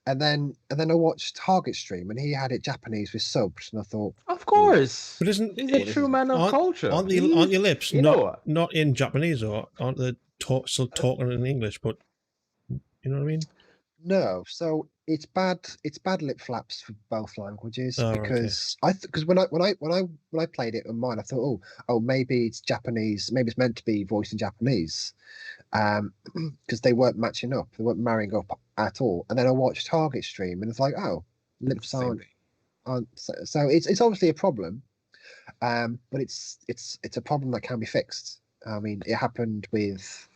And then I watched Target stream, and he had it Japanese with subs, and I thought, of course, but isn't he's a true man of culture? Aren't your lips not in Japanese, or aren't they still talking in English? But you know what I mean? No, so it's bad lip flaps for both languages, because okay. because when I played it on mine, I thought, oh maybe it's Japanese, maybe it's meant to be voiced in Japanese, because they weren't matching up, they weren't marrying up at all. And then I watched Target stream, and it's like, oh, lips aren't so it's obviously a problem, but it's a problem that can be fixed. I mean, it happened with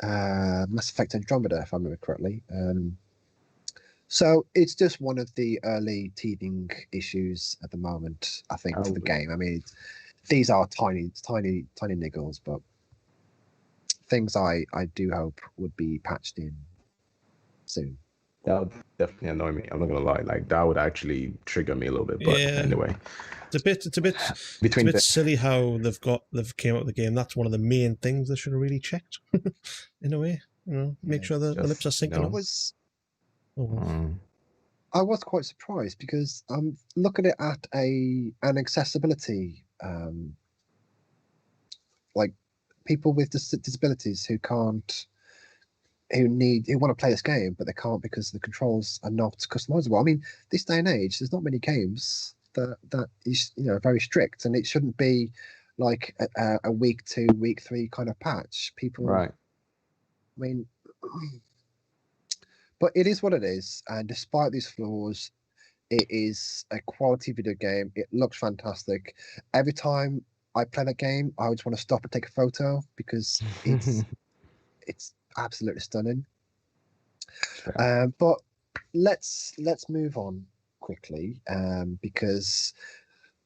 Mass Effect Andromeda, if I remember correctly. So it's just one of the early teething issues at the moment, I think, for the game. I mean, these are tiny niggles, but things I do hope would be patched in soon. That would definitely annoy me. I'm not gonna lie. Like, that would actually trigger me a little bit. But anyway, it's a bit silly how they've came up with the game. That's one of the main things they should have really checked. In a way, make sure the lips are syncing up. I was quite surprised, because I'm looking at an accessibility, like people with disabilities who want to play this game, but they can't because the controls are not customizable. I mean, this day and age, there's not many games that is very strict, and it shouldn't be like a week 2, week 3 kind of patch. Right. I mean, but it is what it is, and despite these flaws, it is a quality video game. It looks fantastic. Every time I play that game, I always want to stop and take a photo, because it's absolutely stunning. But let's move on quickly, because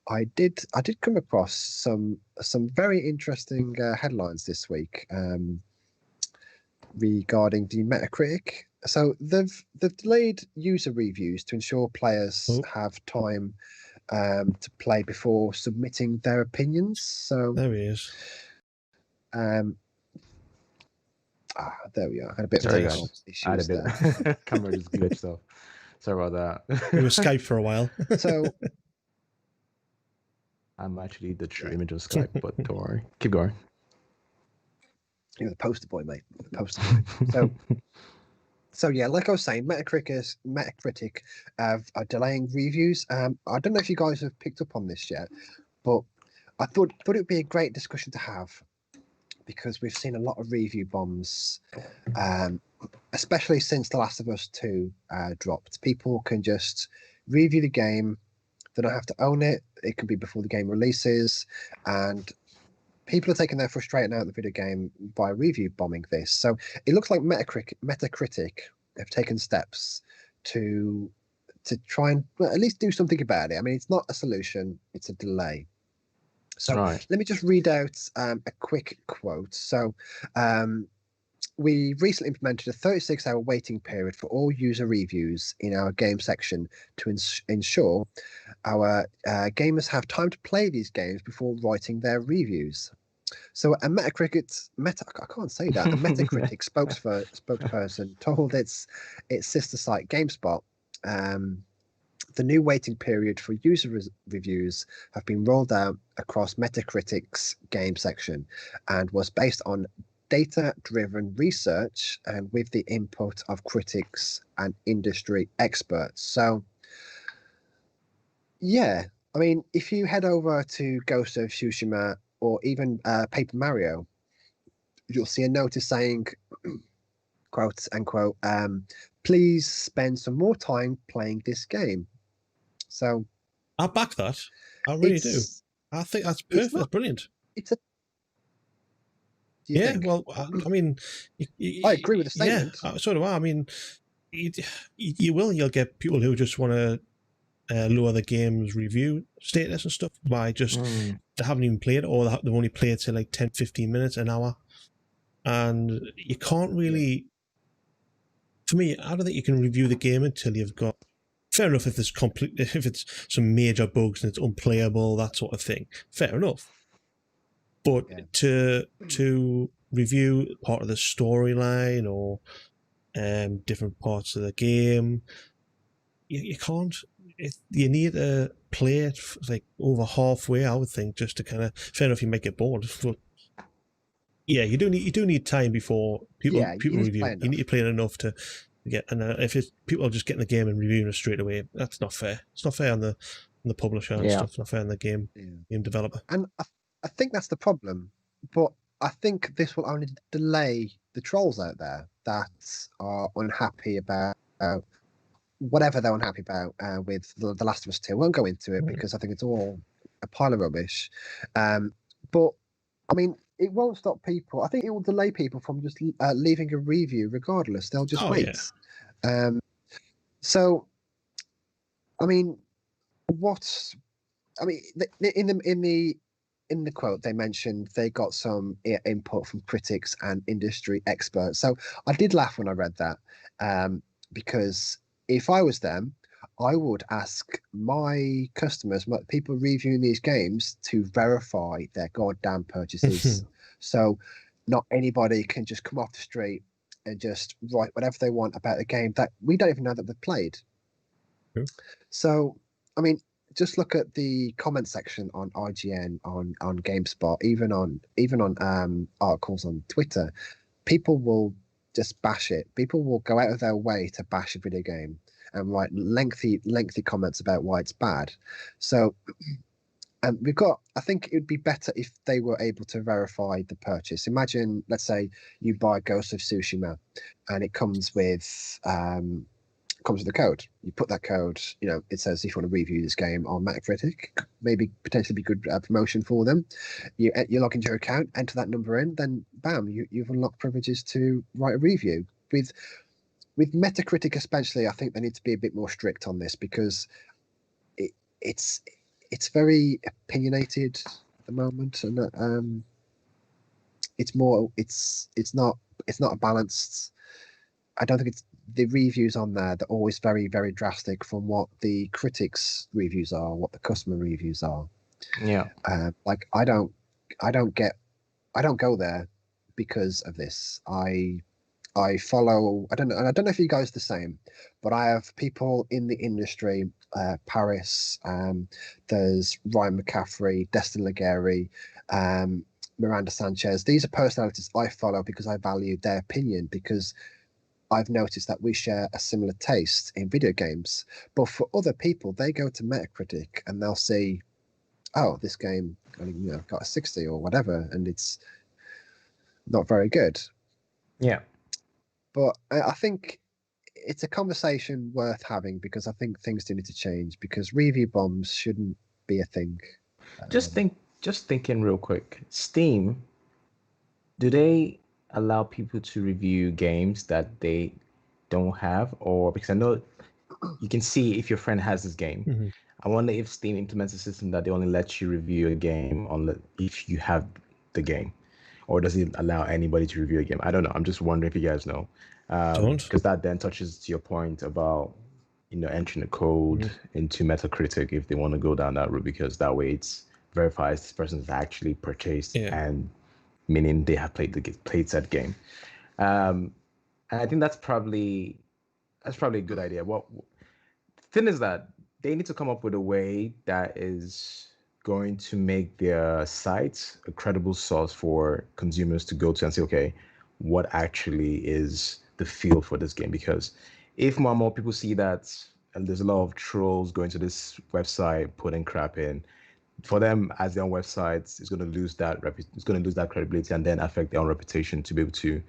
I did come across some very interesting headlines this week regarding the Metacritic. So they've delayed user reviews to ensure players have time to play before submitting their opinions. So there he is. There we are. I had a bit of technical issues there. Camera just glitched, so sorry about that. We were Skype for a while. So I'm actually the true image of Skype, but don't worry. Keep going. You're the poster boy, mate. The poster boy. So yeah, like I was saying, Metacritic are delaying reviews. I don't know if you guys have picked up on this yet, but I thought it would be a great discussion to have, because we've seen a lot of review bombs, especially since The Last of Us 2 dropped. People can just review the game. They don't have to own it. It can be before the game releases, and people are taking their frustration out of the video game by review bombing this. So it looks like Metacritic have taken steps to try and at least do something about it. I mean, it's not a solution; it's a delay. So let me just read out a quick quote. So we recently implemented a 36-hour waiting period for all user reviews in our game section to ensure our gamers have time to play these games before writing their reviews. So a Metacritic spokesperson told its sister site GameSpot, the new waiting period for user reviews have been rolled out across Metacritic's game section and was based on data-driven research and with the input of critics and industry experts. So, yeah, I mean, if you head over to Ghost of Tsushima or even Paper Mario, you'll see a notice saying, quote unquote, please spend some more time playing this game. So I back that. I really do. I think that's perfect. That's brilliant. It's a. Think? Well, I mean, I agree with the statement. Yeah, so do I. I mean, you'll get people who just want to lower the game's review status and stuff by just they haven't even played it, or they've only played to like 10, 15 minutes, an hour, and you can't really. For me, I don't think you can review the game until you've got. Fair enough if it's some major bugs and it's unplayable, that sort of thing. Fair enough. But to review part of the storyline or different parts of the game, you can't. You need to play it like over halfway, I would think, just to kind of. Fair enough, you might get bored, but yeah, you do need time before people review. You need to play it enough to. And if people are just getting the game and reviewing it straight away, that's not fair. It's not fair on the publisher and stuff. It's not fair on the game developer. And I think that's the problem. But I think this will only delay the trolls out there that are unhappy about whatever they're unhappy about with The Last of Us 2. I won't go into it because I think it's all a pile of rubbish. But I mean, it won't stop people. I think it will delay people from just leaving a review regardless. They'll just wait. Yeah. So, I mean, in the quote, they mentioned they got some input from critics and industry experts. So I did laugh when I read that because if I was them, I would ask my customers, people reviewing these games, to verify their goddamn purchases. So not anybody can just come off the street and just write whatever they want about a game that we don't even know that they've played. So, I mean, just look at the comment section on IGN, on GameSpot, even on articles on Twitter. People will just bash it. People will go out of their way to bash a video game and write lengthy comments about why it's bad. So, and I think it would be better if they were able to verify the purchase. Imagine, let's say you buy Ghost of Tsushima and it comes with a code. You put that code, it says if you want to review this game on Metacritic, maybe potentially be good promotion for them. You log into your account, enter that number in, then bam, you've unlocked privileges to write a review. With Metacritic especially, I think they need to be a bit more strict on this because it's very opinionated at the moment, and it's not a balanced. I don't think it's the reviews on there. They're always very, very drastic from what the critics' reviews are, what the customer reviews are. Yeah. Like I don't go there because of this. I follow. I don't know if you guys are the same, but I have people in the industry. Paris. There's Ryan McCaffrey, Destin Legary, Miranda Sanchez. These are personalities I follow because I value their opinion, because I've noticed that we share a similar taste in video games. But for other people, they go to Metacritic and they'll see, oh, this game got a 60 or whatever, and it's not very good. Yeah. But I think it's a conversation worth having because I think things do need to change because review bombs shouldn't be a thing. Just thinking real quick. Steam, do they allow people to review games that they don't have, or because I know you can see if your friend has this game. Mm-hmm. I wonder if Steam implements a system that they only let you review a game if you have the game, or does it allow anybody to review a game? I don't know. I'm just wondering if you guys know, Don't. because that then touches to your point about entering the code into Metacritic if they want to go down that route, because that way it's verifies this person has actually purchased and meaning they have played said game. And I think that's probably a good idea. What thing is that they need to come up with a way that is going to make their site a credible source for consumers to go to and say, okay, what actually is the feel for this game? Because if more and more people see that, and there's a lot of trolls going to this website putting crap in, for them as their own websites, it's going to lose that it's going to lose that credibility and then affect their own reputation to be able to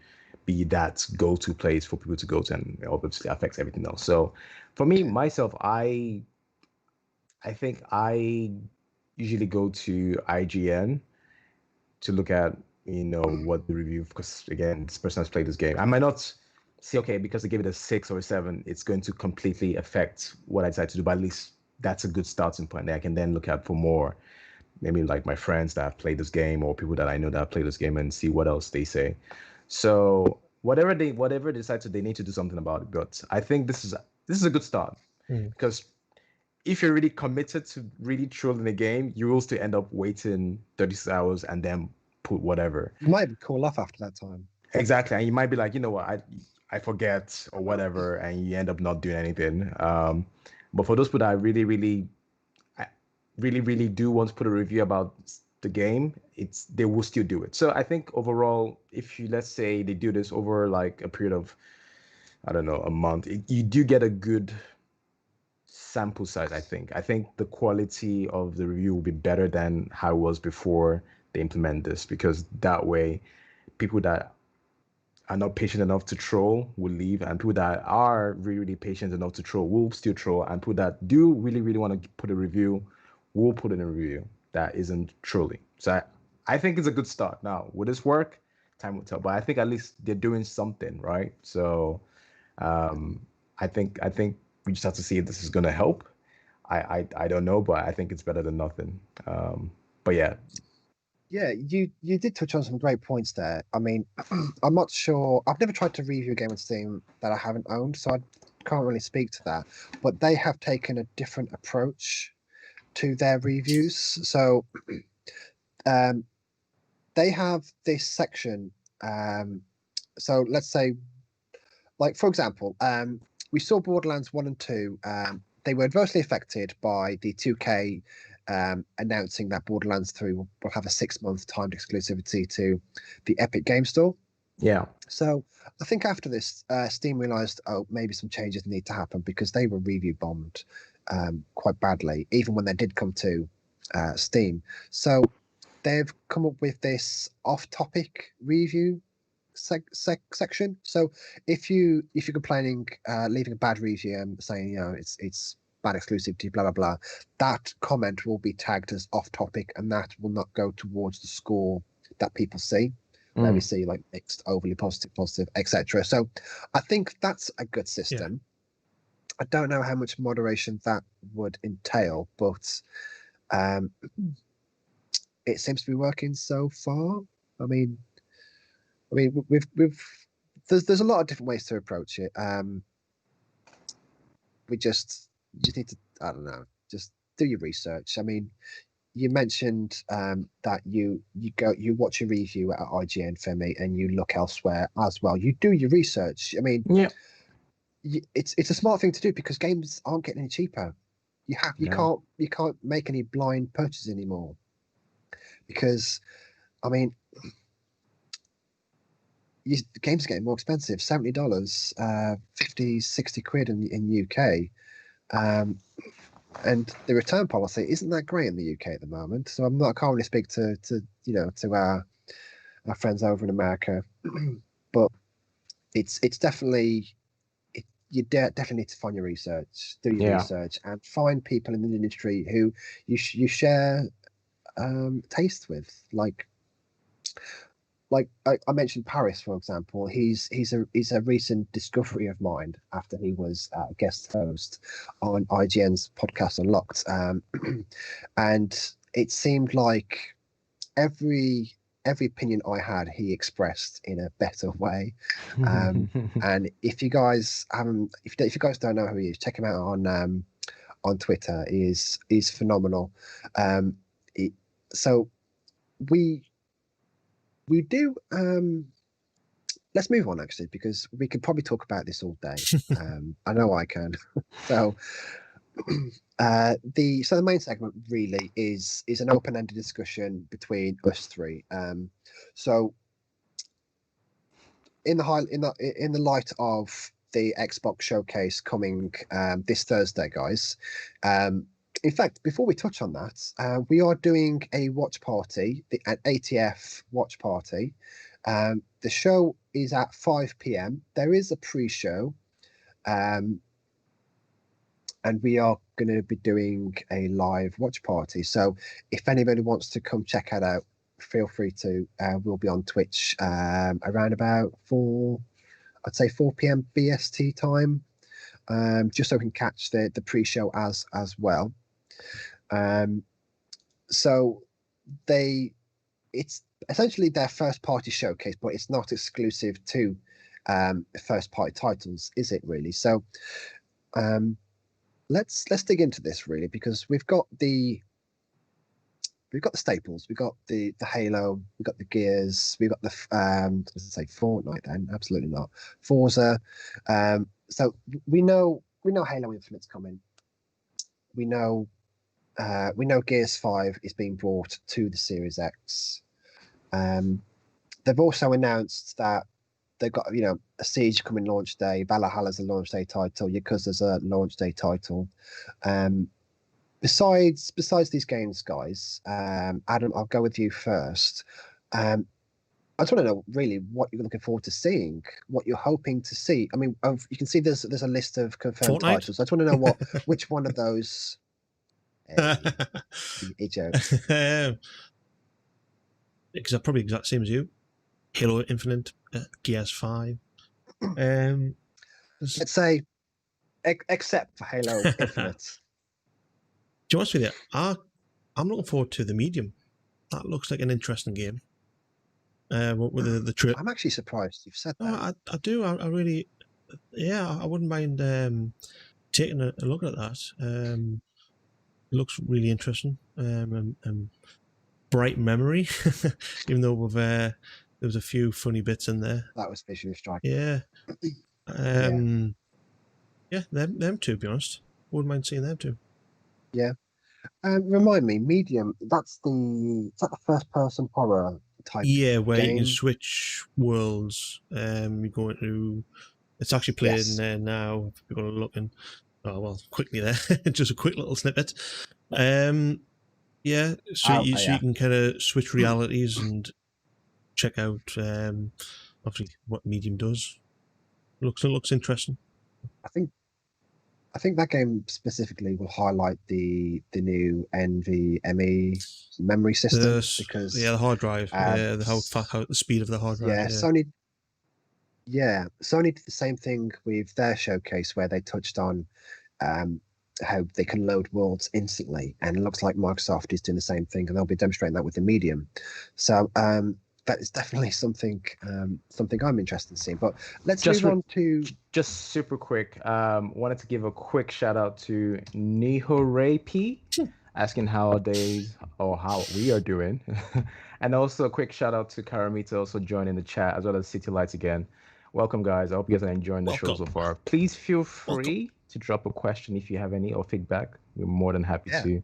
be that go-to place for people to go to, and obviously affects everything else. So for me, myself, I think I usually go to IGN to look at what the review, because again, this person has played this game. I might not see, okay, because they gave it a 6 or a 7, it's going to completely affect what I decide to do, but at least that's a good starting point. I can then look at for more, maybe like my friends that have played this game or people that I know that have played this game, and see what else they say. So whatever they decide to, they need to do something about it. But I think this is a good start, because if you're really committed to really trolling the game, you will still end up waiting 36 hours and then put whatever. You might cool off after that time. Exactly, and you might be like, you know what, I forget or whatever, and you end up not doing anything. But for those people that really do want to put a review about the game, they will still do it. So I think overall, if you, let's say they do this over like a period of, I don't know, a month, you do get a good sample size. I think the quality of the review will be better than how it was before they implement this, because that way people that are not patient enough to troll will leave, and people that are really, really patient enough to troll will still troll, and people that do really, really want to put a review will put in a review that isn't trolling. So I think it's a good start. Now, will this work? Time will tell, but I think at least they're doing something, right? So I think we just have to see if this is going to help. I don't know, but I think it's better than nothing. But yeah. Yeah, you did touch on some great points there. I mean, I'm not sure. I've never tried to review a game on Steam that I haven't owned, so I can't really speak to that. But they have taken a different approach to their reviews. So they have this section. So let's say, like for example, we saw Borderlands 1 and 2. They were adversely affected by the 2K announcing that Borderlands 3 will have a 6-month timed exclusivity to the Epic Game Store. Yeah. So I think after this, Steam realized, oh, maybe some changes need to happen, because they were review bombed quite badly, even when they did come to Steam. So they've come up with this off-topic review section. So if you're complaining, leaving a bad review, saying it's bad exclusivity, blah blah blah, that comment will be tagged as off topic, and that will not go towards the score that people see. Where we see like mixed, overly positive, etc. So I think that's a good system. Yeah. I don't know how much moderation that would entail, but it seems to be working so far. I mean, we've there's a lot of different ways to approach it. We just need to, I don't know, just do your research. I mean, you mentioned that you watch a review at IGN, Femi, and you look elsewhere as well. You do your research. I mean, yeah, it's a smart thing to do, because games aren't getting any cheaper. You can't make any blind purchases anymore, because I mean, games are getting more expensive. $70, 50, 60 quid in UK. And the return policy isn't that great in the UK at the moment. So I can't really speak to our friends over in America. But it's definitely you definitely need to find your research, do your research, and find people in the industry who you share taste with. Like I mentioned Paris, for example. He's a recent discovery of mine after he was a guest host on IGN's podcast Unlocked, and it seemed like every opinion I had, he expressed in a better way. And if you guys haven't, if you guys don't know who he is, check him out on Twitter. He's phenomenal. So we do. Let's move on actually, because we could probably talk about this all day. I know I can. So. The main segment really is an open-ended discussion between us three. So in the light of the Xbox showcase coming this Thursday, guys. In fact, before we touch on that, we are doing a watch party, an ATF watch party. The show is at 5 p.m. There is a pre-show. And we are going to be doing a live watch party. So if anybody wants to come check it out, feel free to. We'll be on Twitch around about 4 p.m. BST time, just so we can catch the pre-show as well. So it's essentially their first party showcase, but it's not exclusive to first party titles, is it really? So let's dig into this really, because we've got the staples. We've got the Halo, we've got the Gears, we've got the let's say Fortnite then, absolutely not. Forza. So we know Halo Infinite's coming. We know Gears 5 is being brought to the Series X. They've also announced that they've got, a Siege coming launch day, Valhalla's a launch day title, Yakuza's a launch day title. Besides these games, guys, Adam, I'll go with you first. I just want to know really what you're looking forward to seeing, what you're hoping to see. I mean, you can see there's a list of confirmed Fortnite? titles. I just want to know which one of those. Jokes. Because I'm probably exact same as you. Halo Infinite, Gears 5. Let's say, except for Halo Infinite. To be honest with you, I'm looking forward to the Medium. That looks like an interesting game. With the trip. I'm actually surprised you've said that. No, I do. I really, I wouldn't mind taking a look at that. It looks really interesting. And bright memory, even though there was a few funny bits in there. That was visually striking. Yeah. Them two, to be honest. Wouldn't mind seeing them too. Yeah. Remind me, Medium, is that the first person horror type? Yeah, where game? you can switch worlds. You go into, it's actually playing there now. If people are looking. Oh well, quickly there. Just a quick little snippet. Yeah, so you can kind of switch realities and check out obviously what Medium does. It looks interesting. I think that game specifically will highlight the new NVMe memory system, because the hard drive, how the speed of the hard drive. Sony did the same thing with their showcase, where they touched on how they can load worlds instantly, and it looks like Microsoft is doing the same thing, and they'll be demonstrating that with the Medium. So that is definitely something I'm interested in seeing. But let's move on to just super quick. Wanted to give a quick shout out to Nihoray P, asking how we are doing, and also a quick shout out to Karamita also joining the chat, as well as City Lights again. Welcome, guys. I hope you guys are enjoying the show so far. Please feel free to drop a question if you have any, or feedback. We're more than happy to.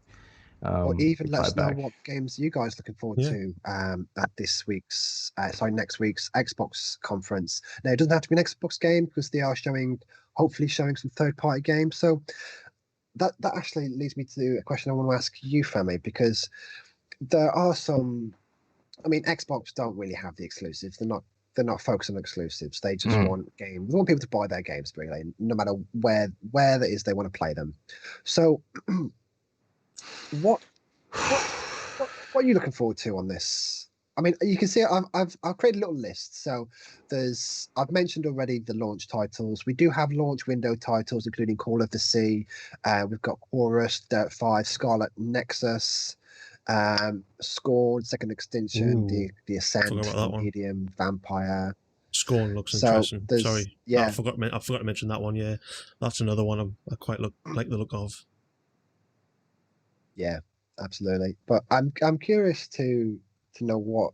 Or even let us know what games you guys looking forward to at next week's Xbox conference. Now, it doesn't have to be an Xbox game, because they are hopefully showing some third-party games. So that actually leads me to a question I want to ask you, Femi, because there are some I mean, Xbox don't really have the exclusives. They're not focused on exclusives. They just Mm. want games. They want people to buy their games, really, no matter where that is they want to play them. So, what what what are you looking forward to on this? I mean, you can see I've created a little list. So I've mentioned already the launch titles. We do have launch window titles, including Call of the Sea. We've got Chorus, Dirt 5, Scarlet Nexus, Scorn, Second Extinction, Ooh, the Ascent, forgot about that one. Medium, Vampire. Scorn looks So interesting. there's Sorry, yeah, I forgot to mention that one. Yeah, that's another one I quite like the look of. yeah, absolutely. But I'm curious to know what,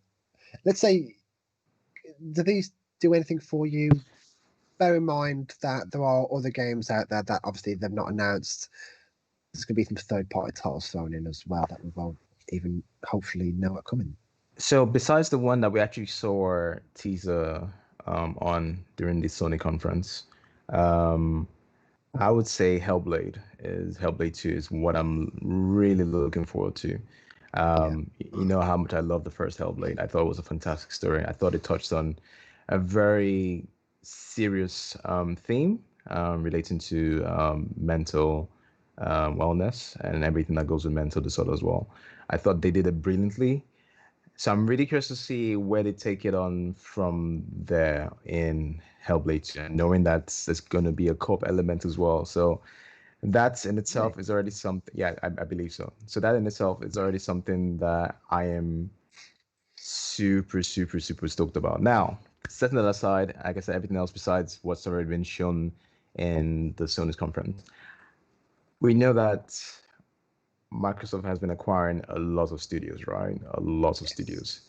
let's say, do these do anything for you? Bear in mind that there are other games out there that obviously they've not announced. There's going to be some third-party titles thrown in as well that we won't even hopefully know are coming. So besides the one that we actually saw teaser on during the Sony conference, I would say Hellblade 2 is what I'm really looking forward to. You know how much I love the first Hellblade. I thought it was a fantastic story. I thought it touched on a very serious theme relating to mental wellness and everything that goes with mental disorder as well. I thought they did it brilliantly. So I'm really curious to see where they take it on from there in Hellblade 2, and knowing that there's going to be a co-op element as well. So that in itself is already something. Yeah, I believe so. So that in itself is already something that I am super, super, super stoked about. Now, setting that aside, like I said, everything else besides what's already been shown in the Sony's conference, we know that Microsoft has been acquiring a lot of studios, right? A lot of studios.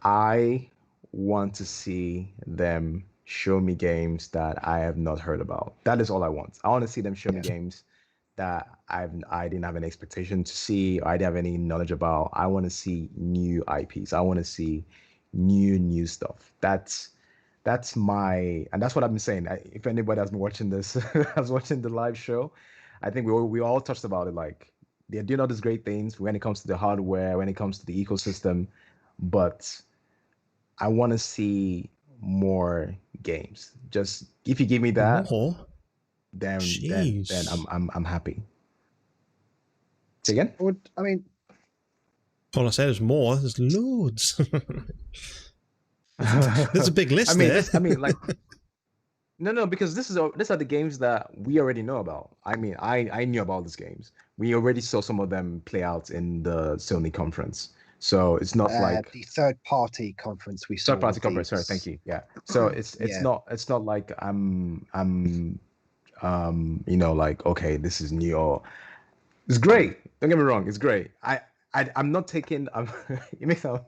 I want to see them show me games that I have not heard about. That is all I want. I want to see them show me games that I didn't have any expectation to see, or I didn't have any knowledge about. I want to see new IPs. I want to see new stuff. That's my, and that's what I've been saying. If anybody has been watching this, has watching the live show, I think we all touched about it. Like, they're doing all these great things when it comes to the hardware, when it comes to the ecosystem, but I want to see more games. Just if you give me that, More? then Jeez. I'm happy. Say again? I mean, All I said is more. There's loads. There's a big list there. No, because these are the games that we already know about. I mean, I knew about these games. We already saw some of them play out in the Sony conference. So it's not like the third-party conference we saw. Third-party conference. Sorry, thank you. Yeah. So it's not like I'm you know, like, okay, this is new, or it's great. Don't get me wrong, it's great. I'm not taking it makes sound,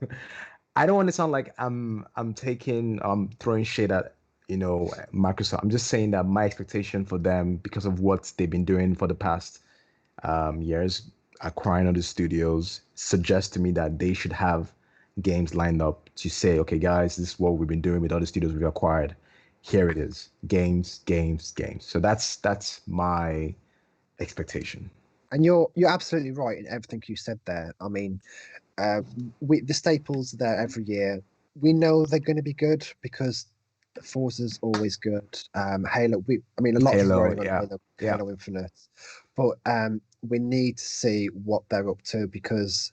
I don't want to sound like I'm taking throwing shade at, you know, Microsoft. I'm just saying that my expectation for them, because of what they've been doing for the past years, acquiring other studios, suggests to me that they should have games lined up to say, okay, guys, this is what we've been doing with other studios we've acquired. Here it is, games. So that's my expectation. And you're absolutely right in everything you said there. I mean, the staples are there every year. We know they're going to be good because Forza's always good. Halo, I mean, a lot of Halo, growing on Halo Infinite, but we need to see what they're up to, because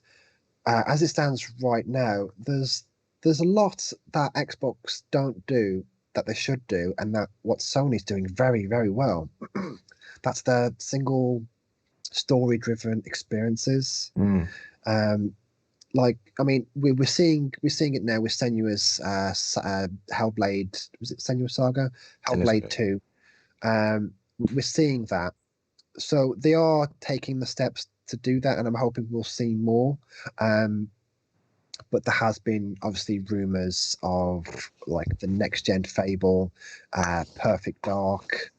as it stands right now, there's a lot that Xbox don't do that they should do, and that what Sony's doing very, very well. That's their single story-driven experiences. Like, I mean, we're seeing it now with Senua's Hellblade. Was it Senua Saga? Hellblade 2. We're seeing that. So they are taking the steps to do that, and I'm hoping we'll see more. But there has been obviously rumors of like the next gen Fable, Perfect Dark.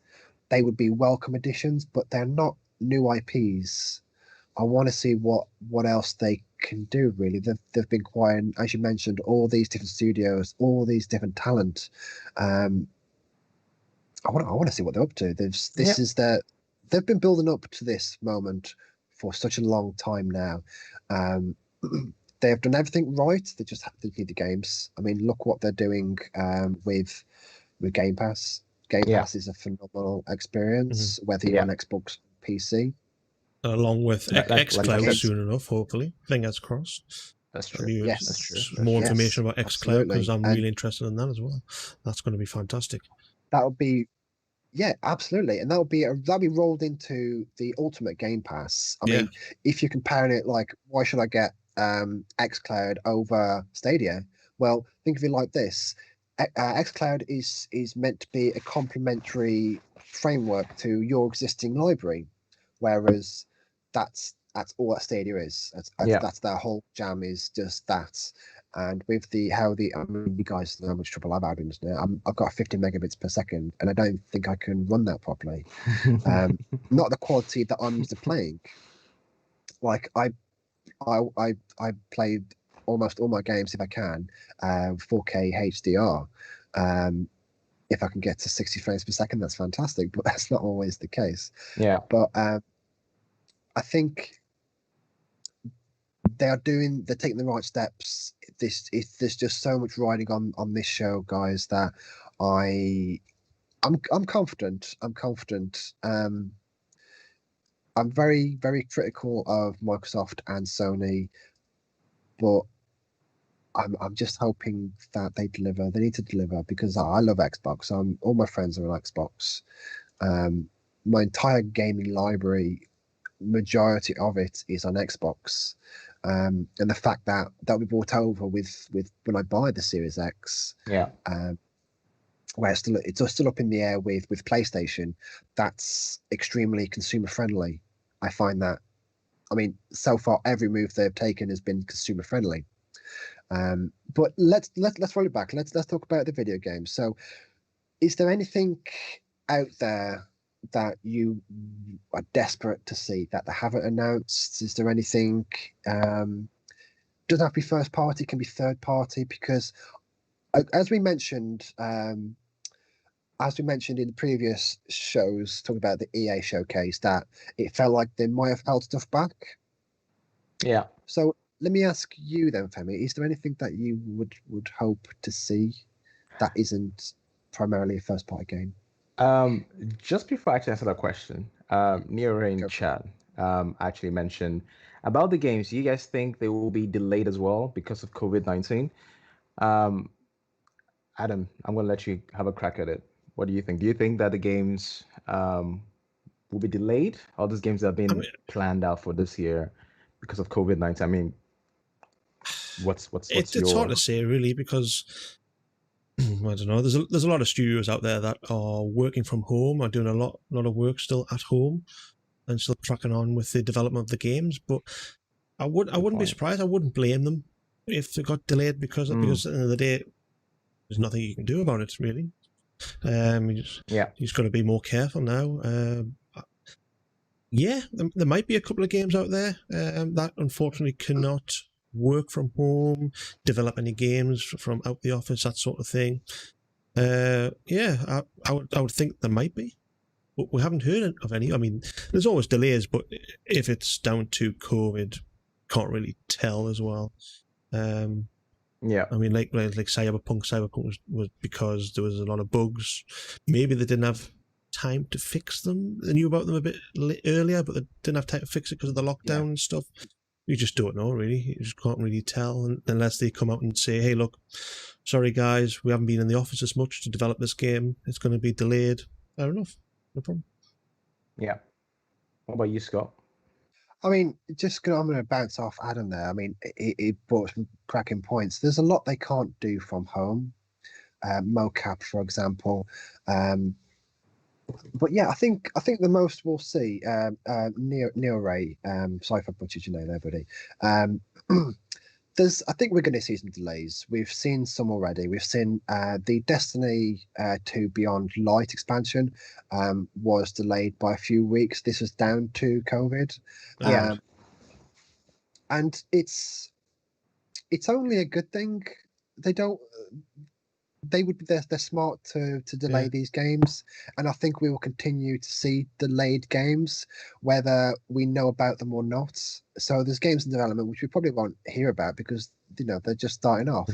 They would be welcome additions, but they're not new IPs. I want to see what else they can do. Really, they've been acquiring, as you mentioned, all these different studios, all these different talent. I want to see what they're up to. They've been building up to this moment for such a long time now. they have done everything right. They just have to need the games. I mean, look what they're doing with Game Pass. Game Pass is a phenomenal experience, whether you're on Xbox, PC. Along with xCloud like soon enough, hopefully. Fingers crossed. That's true. Yes, that's true. More information about xCloud, because I'm really interested in that as well. That's going to be fantastic. That would be, yeah, absolutely, and that'll be rolled into the Ultimate Game Pass. I mean, if you're comparing it, like, why should I get xCloud over Stadia? Well, think of it like this: xCloud is meant to be a complementary framework to your existing library, whereas that's all that Stadia is. That's their whole jam, is just that. And with I mean, you guys know how much trouble I've had in this now. I've got 50 megabits per second, and I don't think I can run that properly. Not the quality that I'm used to playing. Like I played almost all my games, if I can, 4K HDR. If I can get to 60 frames per second, that's fantastic, but that's not always the case. Yeah. But I think they're taking the right steps. There's just so much riding on this show, guys, that I'm confident. I'm very, very critical of Microsoft and Sony, but I'm just hoping that they deliver. They need to deliver, because I love Xbox. All my friends are on Xbox. My entire gaming library, majority of it is on Xbox. And the fact that we brought over with when I buy the Series X, where it's still up in the air with PlayStation, that's extremely consumer friendly. I find that, I mean, so far every move they've taken has been consumer friendly. But let's roll it back. Let's talk about the video games. So, is there anything out there that you are desperate to see that they haven't announced? Is there anything? Doesn't have to be first party, can be third party, because as we mentioned in the previous shows, talking about the EA showcase, that it felt like they might have held stuff back. Yeah. So let me ask you then, Femi, is there anything that you would hope to see that isn't primarily a first party game? Just before I actually answer that question, Nero in chat actually mentioned about the games. Do you guys think they will be delayed as well because of COVID-19? Adam, I'm going to let you have a crack at it. What do you think? Do you think that the games will be delayed, or those games that have been planned out for this year because of COVID-19? I mean, what's it's hard to say, really, because I don't know. There's a lot of studios out there that are working from home, are doing a lot of work still at home, and still cracking on with the development of the games. But I wouldn't be surprised. I wouldn't blame them if they got delayed, because at the end of the day, there's nothing you can do about it, really. You just got to be more careful now. There might be a couple of games out there that unfortunately cannot work from home, develop any games from out the office, that sort of thing. I would think there might be, but we haven't heard of any. I mean, there's always delays, but if it's down to COVID, can't really tell as well. I mean, like Cyberpunk was because there was a lot of bugs. Maybe they didn't have time to fix them. They knew about them a bit earlier, but they didn't have time to fix it because of the lockdown and stuff. You just don't know, really. You just can't really tell unless they come out and say, hey, look, sorry guys, we haven't been in the office as much to develop this game. It's going to be delayed. Fair enough. No problem. Yeah. What about you, Scott? I mean, I'm going to bounce off Adam there. I mean, it brought some cracking points. There's a lot they can't do from home. Mocap, for example. But yeah, I think the most we'll see, Neo Ray, sorry if I butchered your name there, buddy. I think we're going to see some delays. We've seen some already. We've seen the Destiny 2 Beyond Light expansion was delayed by a few weeks. This was down to COVID. And it's only a good thing. They don't. they're smart to delay these games, and I think we will continue to see delayed games whether we know about them or not. So there's games in development which we probably won't hear about because they're just starting off.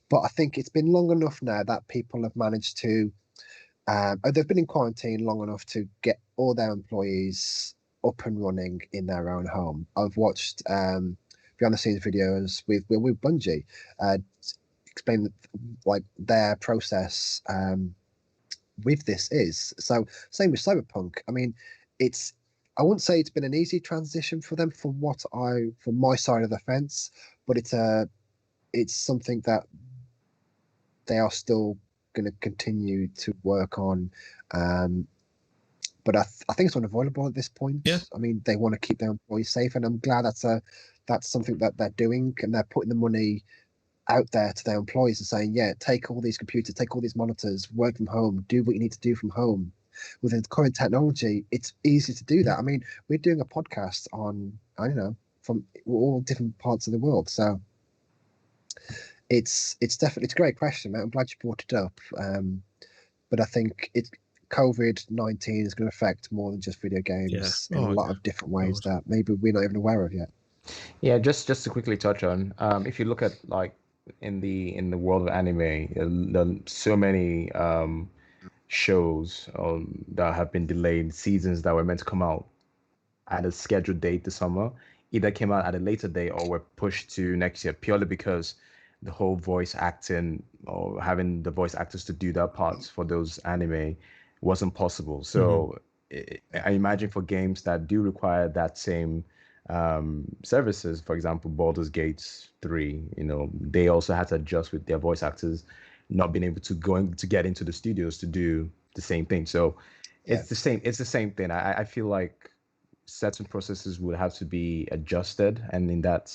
But I think it's been long enough now that people have managed to they've been in quarantine long enough to get all their employees up and running in their own home. I've watched behind the scenes videos with Bungie explain like their process with this is. So same with Cyberpunk. I mean, I wouldn't say it's been an easy transition for them from my side of the fence, but it's something that they are still going to continue to work on. But I think it's unavoidable at this point. Yeah. I mean, they want to keep their employees safe, and I'm glad that's something that they're doing, and they're putting the money out there to their employees and saying, yeah, take all these computers, take all these monitors, work from home, do what you need to do from home. With the current technology, it's easy to do that. I mean, we're doing a podcast on, I don't know, from all different parts of the world. So it's definitely, it's a great question, mate. I'm glad you brought it up. But I think COVID-19 is going to affect more than just video games in a lot of different ways that maybe we're not even aware of yet. Yeah, just to quickly touch on, if you look at like in the world of anime, there are so many shows that have been delayed, seasons that were meant to come out at a scheduled date this summer, either came out at a later date or were pushed to next year purely because the whole voice acting or having the voice actors to do their parts for those anime wasn't possible. So I imagine for games that do require that same services, for example, Baldur's Gate 3, they also had to adjust with their voice actors not being able to get into the studios to do the same thing. So it's the same thing. I feel like certain processes would have to be adjusted, and in that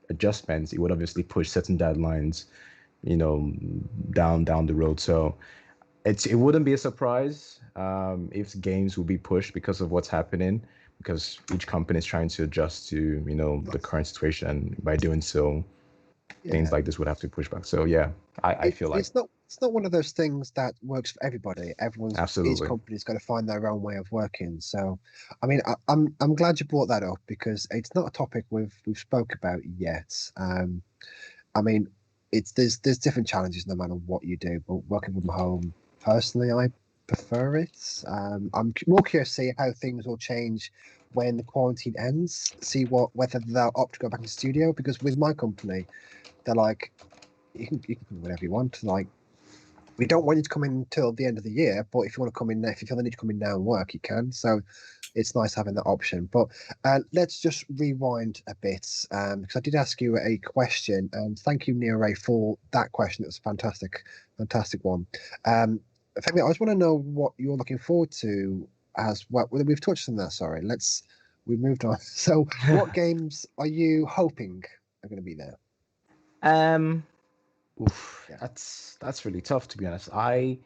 adjustments, it would obviously push certain deadlines, down the road. So it wouldn't be a surprise if games will be pushed because of what's happening, because each company is trying to adjust to the current situation, and by doing so, things like this would have to push back. So yeah, I feel like it's not one of those things that works for everybody. Each company's got to find their own way of working. So, I mean, I'm glad you brought that up because it's not a topic we've spoke about yet. I mean, there's different challenges no matter what you do, but working from home, personally, I prefer it. I'm more curious to see how things will change when the quarantine ends. See whether they'll opt to go back to the studio, because with my company, they're like, you can do whatever you want. Like, we don't want you to come in until the end of the year, but if you want to come in now, if you feel the need to come in now and work, you can. So it's nice having that option. But let's just rewind a bit, because I did ask you a question, and thank you, Neo Ray, for that question. It was a fantastic one. Femi, I just want to know what you're looking forward to as well. We've touched on that. Sorry, we've moved on. So, what games are you hoping are going to be there? That's really tough, to be honest. I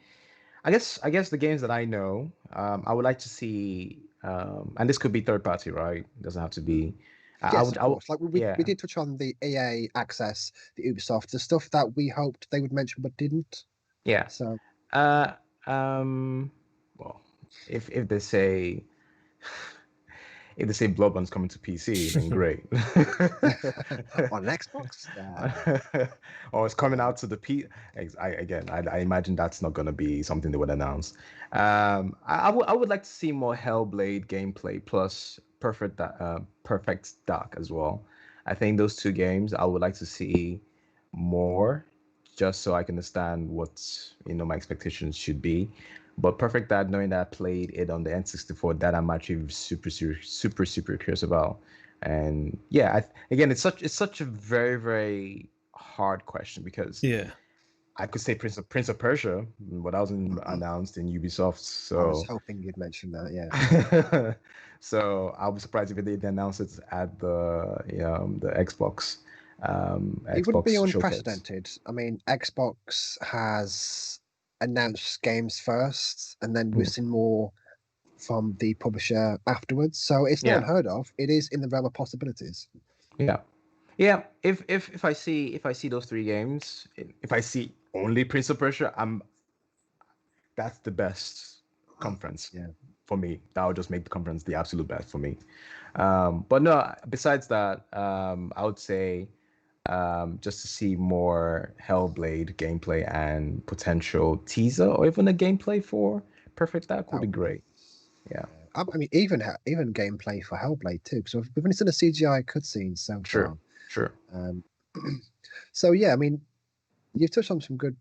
guess the games that I know, I would like to see, and this could be third party, right? It doesn't have to be. Yes, of course. Like we did touch on the EA access, the Ubisoft, the stuff that we hoped they would mention but didn't. Yeah. So. Well, if they say. If they say Bloodborne's coming to PC, then great. On Xbox? Or it's coming out to the P. I imagine that's not going to be something they would announce. I would like to see more Hellblade gameplay plus Perfect Dark as well. I think those two games I would like to see more, just so I can understand what my expectations should be. But Perfect Dark, knowing that I played it on the N64, that I'm actually super curious about. And yeah, again, it's such a very, very hard question, because I could say Prince of Persia, but that wasn't announced in Ubisoft. So I was hoping you'd mention that. Yeah. So I was surprised if they didn't announce it at the Xbox. It would be unprecedented. I mean, Xbox has announced games first, and then we've seen more from the publisher afterwards. So it's not unheard of. It is in the realm of possibilities. Yeah. If I see those three games, if I see only Prince of Persia, that's the best conference for me. That would just make the conference the absolute best for me. But no, besides that, I would say just to see more Hellblade gameplay and potential teaser or even a gameplay for Perfect Dark would be great. Yeah. I mean, even gameplay for Hellblade too, because we've only seen a CGI cutscene so far. Sure. So yeah, I mean, you've touched on some good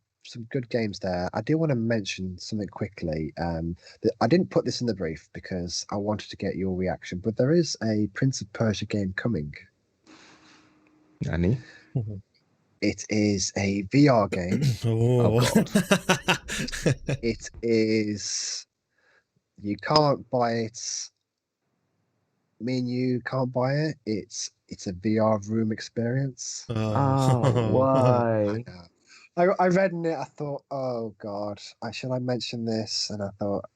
games there. I do want to mention something quickly. That I didn't put this in the brief because I wanted to get your reaction, but there is a Prince of Persia game coming. Annie? It is a VR game. Oh God. It is. You can't buy it. Me and you can't buy it. It's a VR room experience. Why? I read in it. I thought, oh God, should I mention this? And I thought,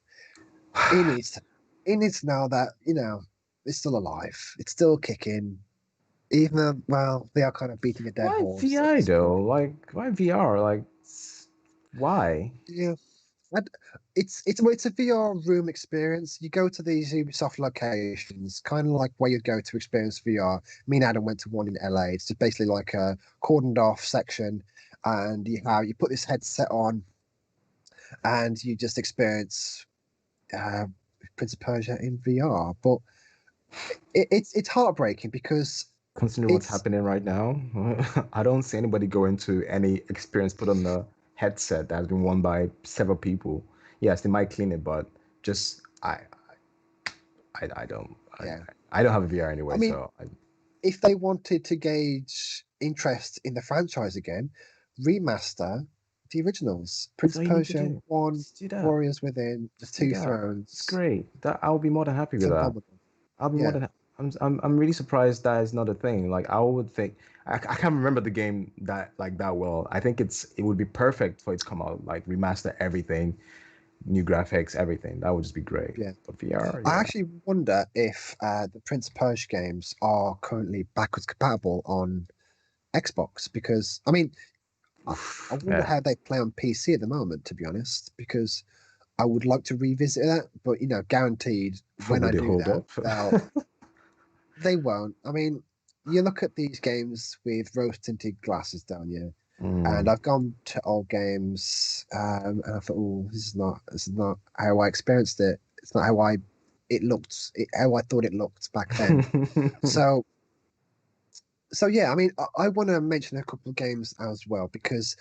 he needs to know that it's still alive. It's still kicking. Even though, well, they are kind of beating a dead horse. Why VR though? Like, why VR? Like, why? Yeah. It's a VR room experience. You go to these Ubisoft locations, kind of like where you'd go to experience VR. Me and Adam went to one in LA. It's just basically like a cordoned off section, and you put this headset on, and you just experience Prince of Persia in VR. But it's heartbreaking because considering what's happening right now, I don't see anybody going to any experience put on the headset that has been won by several people. Yes, they might clean it, but just I don't. I don't have a VR anyway. I mean, so if they wanted to gauge interest in the franchise again, remaster the originals: Prince of Persia 1, Warriors Within, The Two Thrones. It's great. That I'll be more than happy with that. I'll be more than. I'm really surprised that is not a thing. Like I would think I can't remember the game that well. I think it would be perfect for it to come out, like remaster everything, new graphics, everything. That would just be great. Yeah. But VR. I actually wonder if the Prince of Persia games are currently backwards compatible on Xbox, because I mean I wonder how they play on PC at the moment, to be honest, because I would like to revisit that, but guaranteed when I do that, they won't. I mean, you look at these games with rose-tinted glasses, don't you? And I've gone to old games, and I thought, oh, this is not how I experienced it. It's not how how I thought it looked back then. So yeah, I mean, I want to mention a couple of games as well, because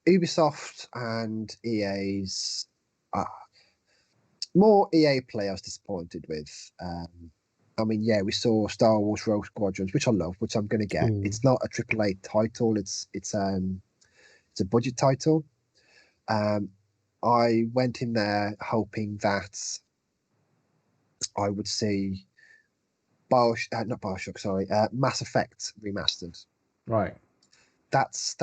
Ubisoft and EA's more EA play I was disappointed with. I mean, yeah, we saw Star Wars Rogue Squadrons, which I love, which I'm going to get. It's not a AAA title. It's a budget title. I went in there hoping that I would see not Bioshock, sorry, Mass Effect remastered. Right. That's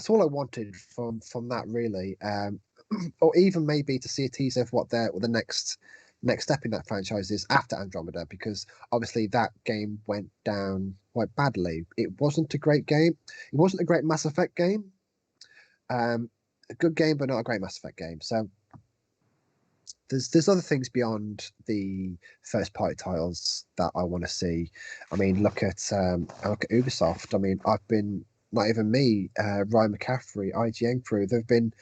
all I wanted from that, really. Or even maybe to see a teaser of what the next step in that franchise is after Andromeda, because obviously that game went down quite badly. It wasn't a great game. It wasn't a great Mass Effect game. A good game, but not a great Mass Effect game. So there's other things beyond the first party titles that I want to see. I mean, look at Ubisoft. I mean, I've been, not even me, Ryan McCaffrey, IGN crew, they've been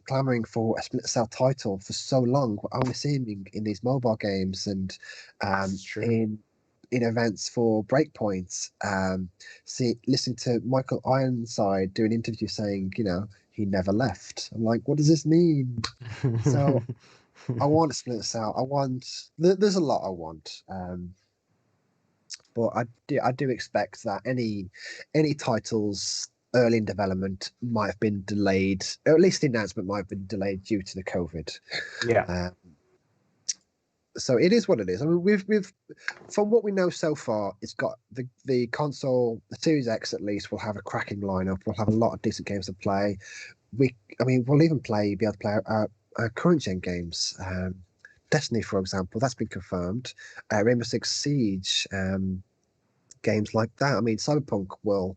clamoring for a Splinter Cell title for so long. We're only seeing in these mobile games and in events for Breakpoint. Listen to Michael Ironside do an interview saying, he never left. I'm like, what does this mean? So I want a Splinter Cell. There's a lot I want. But I do expect that any titles early in development might have been delayed, or at least the announcement might have been delayed due to the COVID. Yeah. So it is what it is. I mean, we've from what we know so far, it's got the console, the Series X at least, will have a cracking lineup. We'll have a lot of decent games to play. We'll even be able to play current gen games. Destiny, for example, that's been confirmed. Rainbow Six Siege, games like that. I mean, Cyberpunk will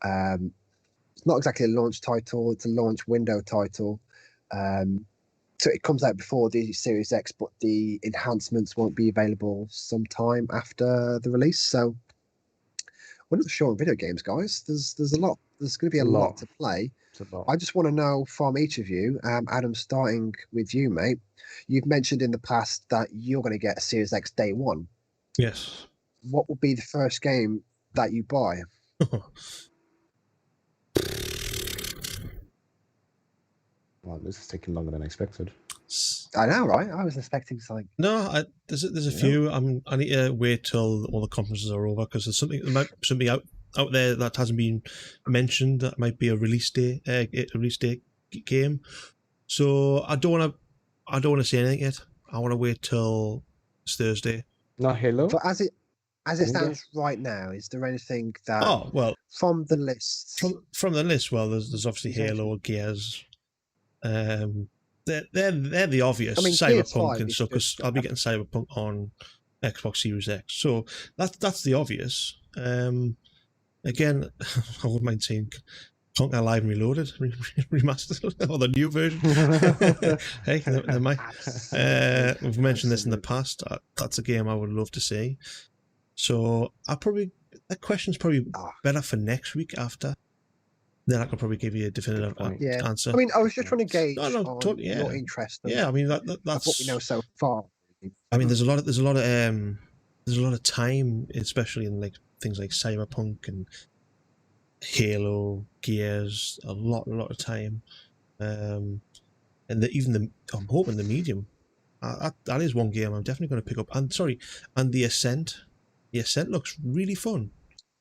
It's not exactly a launch title; it's a launch window title. So it comes out before the Series X, but the enhancements won't be available sometime after the release. So we're not short on video games, guys. There's a lot. There's going to be a lot to play. I just want to know from each of you, Adam, starting with you, mate. You've mentioned in the past that you're going to get a Series X day one. Yes. What will be the first game that you buy? Wow, this is taking longer than expected. I know, right? I was expecting something. No, there's a few. I need to wait till all the conferences are over because there's something out there that hasn't been mentioned. That might be a release day game. So I don't want to say anything yet. I want to wait till it's Thursday. Not Halo. But as it stands right now, is there anything that? Oh well, from the list. From the list, well, there's obviously Halo, Gears. They're the obvious. I mean, Cyberpunk and stuff, because I'll be getting Cyberpunk on Xbox Series X. So that's the obvious. Again, I wouldn't mind seeing Conquer Live and Reloaded remastered or the new version. Hey, they might. We've mentioned this in the past. That's a game I would love to see. So that question's probably better for next week after. Then I could probably give you a definitive answer. I mean, I was just trying to gauge your interest. I mean that's what we know so far. I mean, there's a lot of time, especially in like things like Cyberpunk and Halo, Gears. A lot of time, and I'm hoping the Medium. That is one game I'm definitely going to pick up. And the Ascent. The Ascent looks really fun.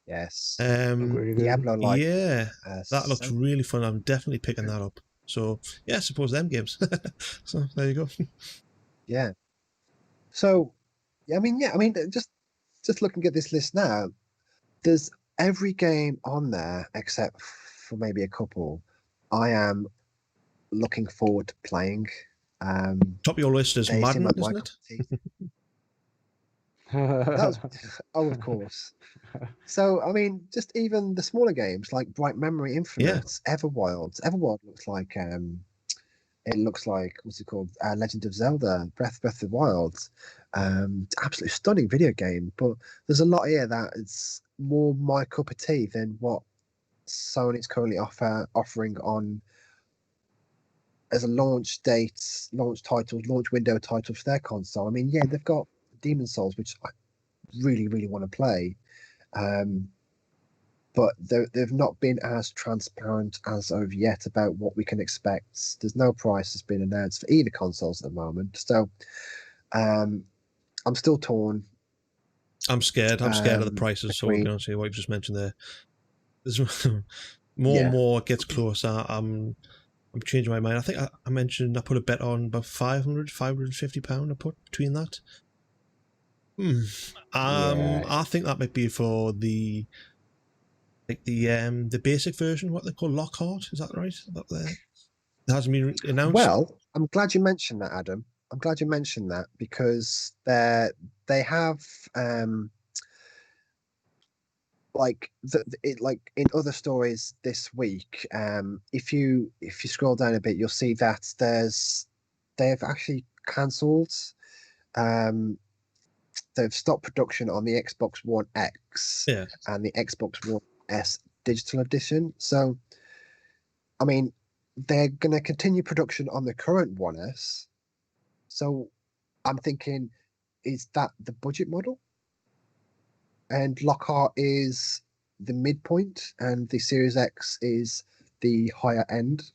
Yes. Diablo-like. Yeah, that looks really fun. I'm definitely picking that up. So yeah, I suppose them games. So there you go. Yeah. So, I mean, just looking at this list now, there's every game on there except for maybe a couple I am looking forward to playing. Top of your list is Madden, isn't it? Of course. So I mean, just even the smaller games like Bright Memory, Infinite, Everwild. Everwild looks like it looks like what's it called? Legend of Zelda, Breath of the Wild. Absolutely stunning video game, but there's a lot here that is more my cup of tea than what Sony's currently offering on as a launch date, launch titles, launch window titles for their console. I mean, yeah, they've got Demon Souls, which I really, really want to play. But they've not been as transparent as of yet about what we can expect. There's no price that's been announced for either consoles at the moment. So I'm still torn. I'm scared. I'm scared of the prices. So, what you just mentioned there. There's more and more it gets closer. I'm changing my mind. I think I mentioned I put a bet on about £550 I put between that. I think that might be for the basic version, what they call Lockhart. Is that right? That hasn't been announced. Well, I'm glad you mentioned that, Adam. I'm glad you mentioned that because they have like in other stories this week. If you scroll down a bit, you'll see that they've actually cancelled. They've stopped production on the Xbox One X and the Xbox One S digital edition. So, I mean, they're going to continue production on the current One S. So, I'm thinking, is that the budget model? And Lockhart is the midpoint, and the Series X is the higher end.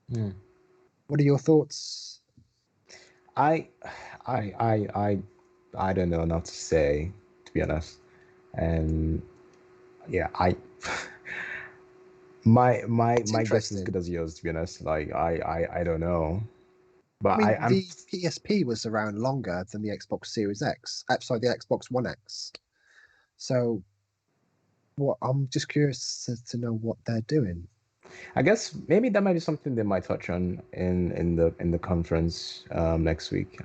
What are your thoughts? I don't know enough to say, to be honest. And yeah, my guess is as good as yours, to be honest. Like I don't know. But I mean, the PSP was around longer than the Xbox Series X. Sorry, the Xbox One X. So, I'm just curious to know what they're doing. I guess maybe that might be something they might touch on in the conference next week.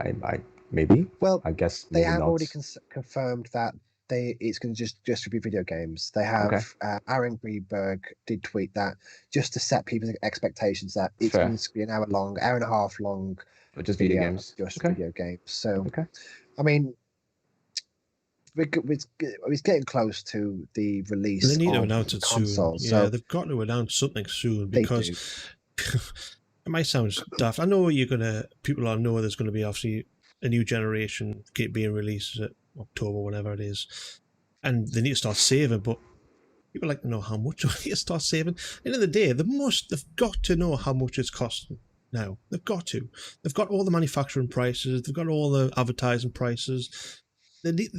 Maybe. Well, I guess they have not. already confirmed that it's going to just distribute video games. They have Aaron Greenberg did tweet that just to set people's expectations that it's Fair. going to be an hour and a half long, just video games. Just video games. So, I mean, it's getting close to the release. They need to announce it console, soon. so Yeah, they've got to announce something soon because it might sound daft. I know people know there's going to be obviously a new generation being released at October, whenever it is, and they need to start saving. But people like to know how much they need to start saving. At the end of the day, they've got to know how much it's costing now. They've got to. They've got all the manufacturing prices. They've got all the advertising prices. They need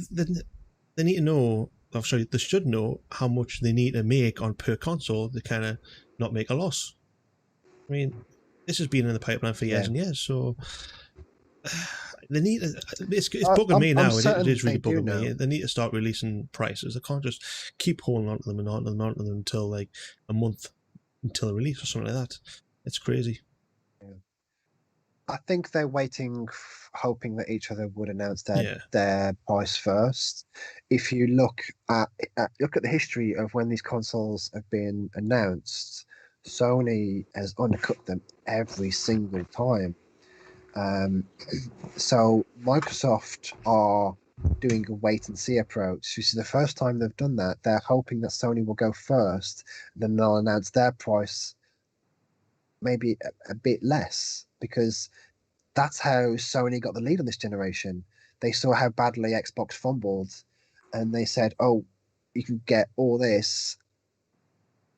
to know. I'm sorry, they should know how much they need to make on per console to kind of not make a loss. I mean, this has been in the pipeline for years and years, so they need. It's bugging me now. It is really bugging me. They need to start releasing prices. They can't just keep holding on to them and on to them until like a month until the release or something like that. It's crazy. I think they're waiting, hoping that each other would announce their price first. If you look at the history of when these consoles have been announced, Sony has undercut them every single time. So Microsoft are doing a wait and see approach. This is the first time they've done that. They're hoping that Sony will go first, then they'll announce their price maybe a bit less, because that's how Sony got the lead on this generation. They saw how badly Xbox fumbled, and they said, oh, you can get all this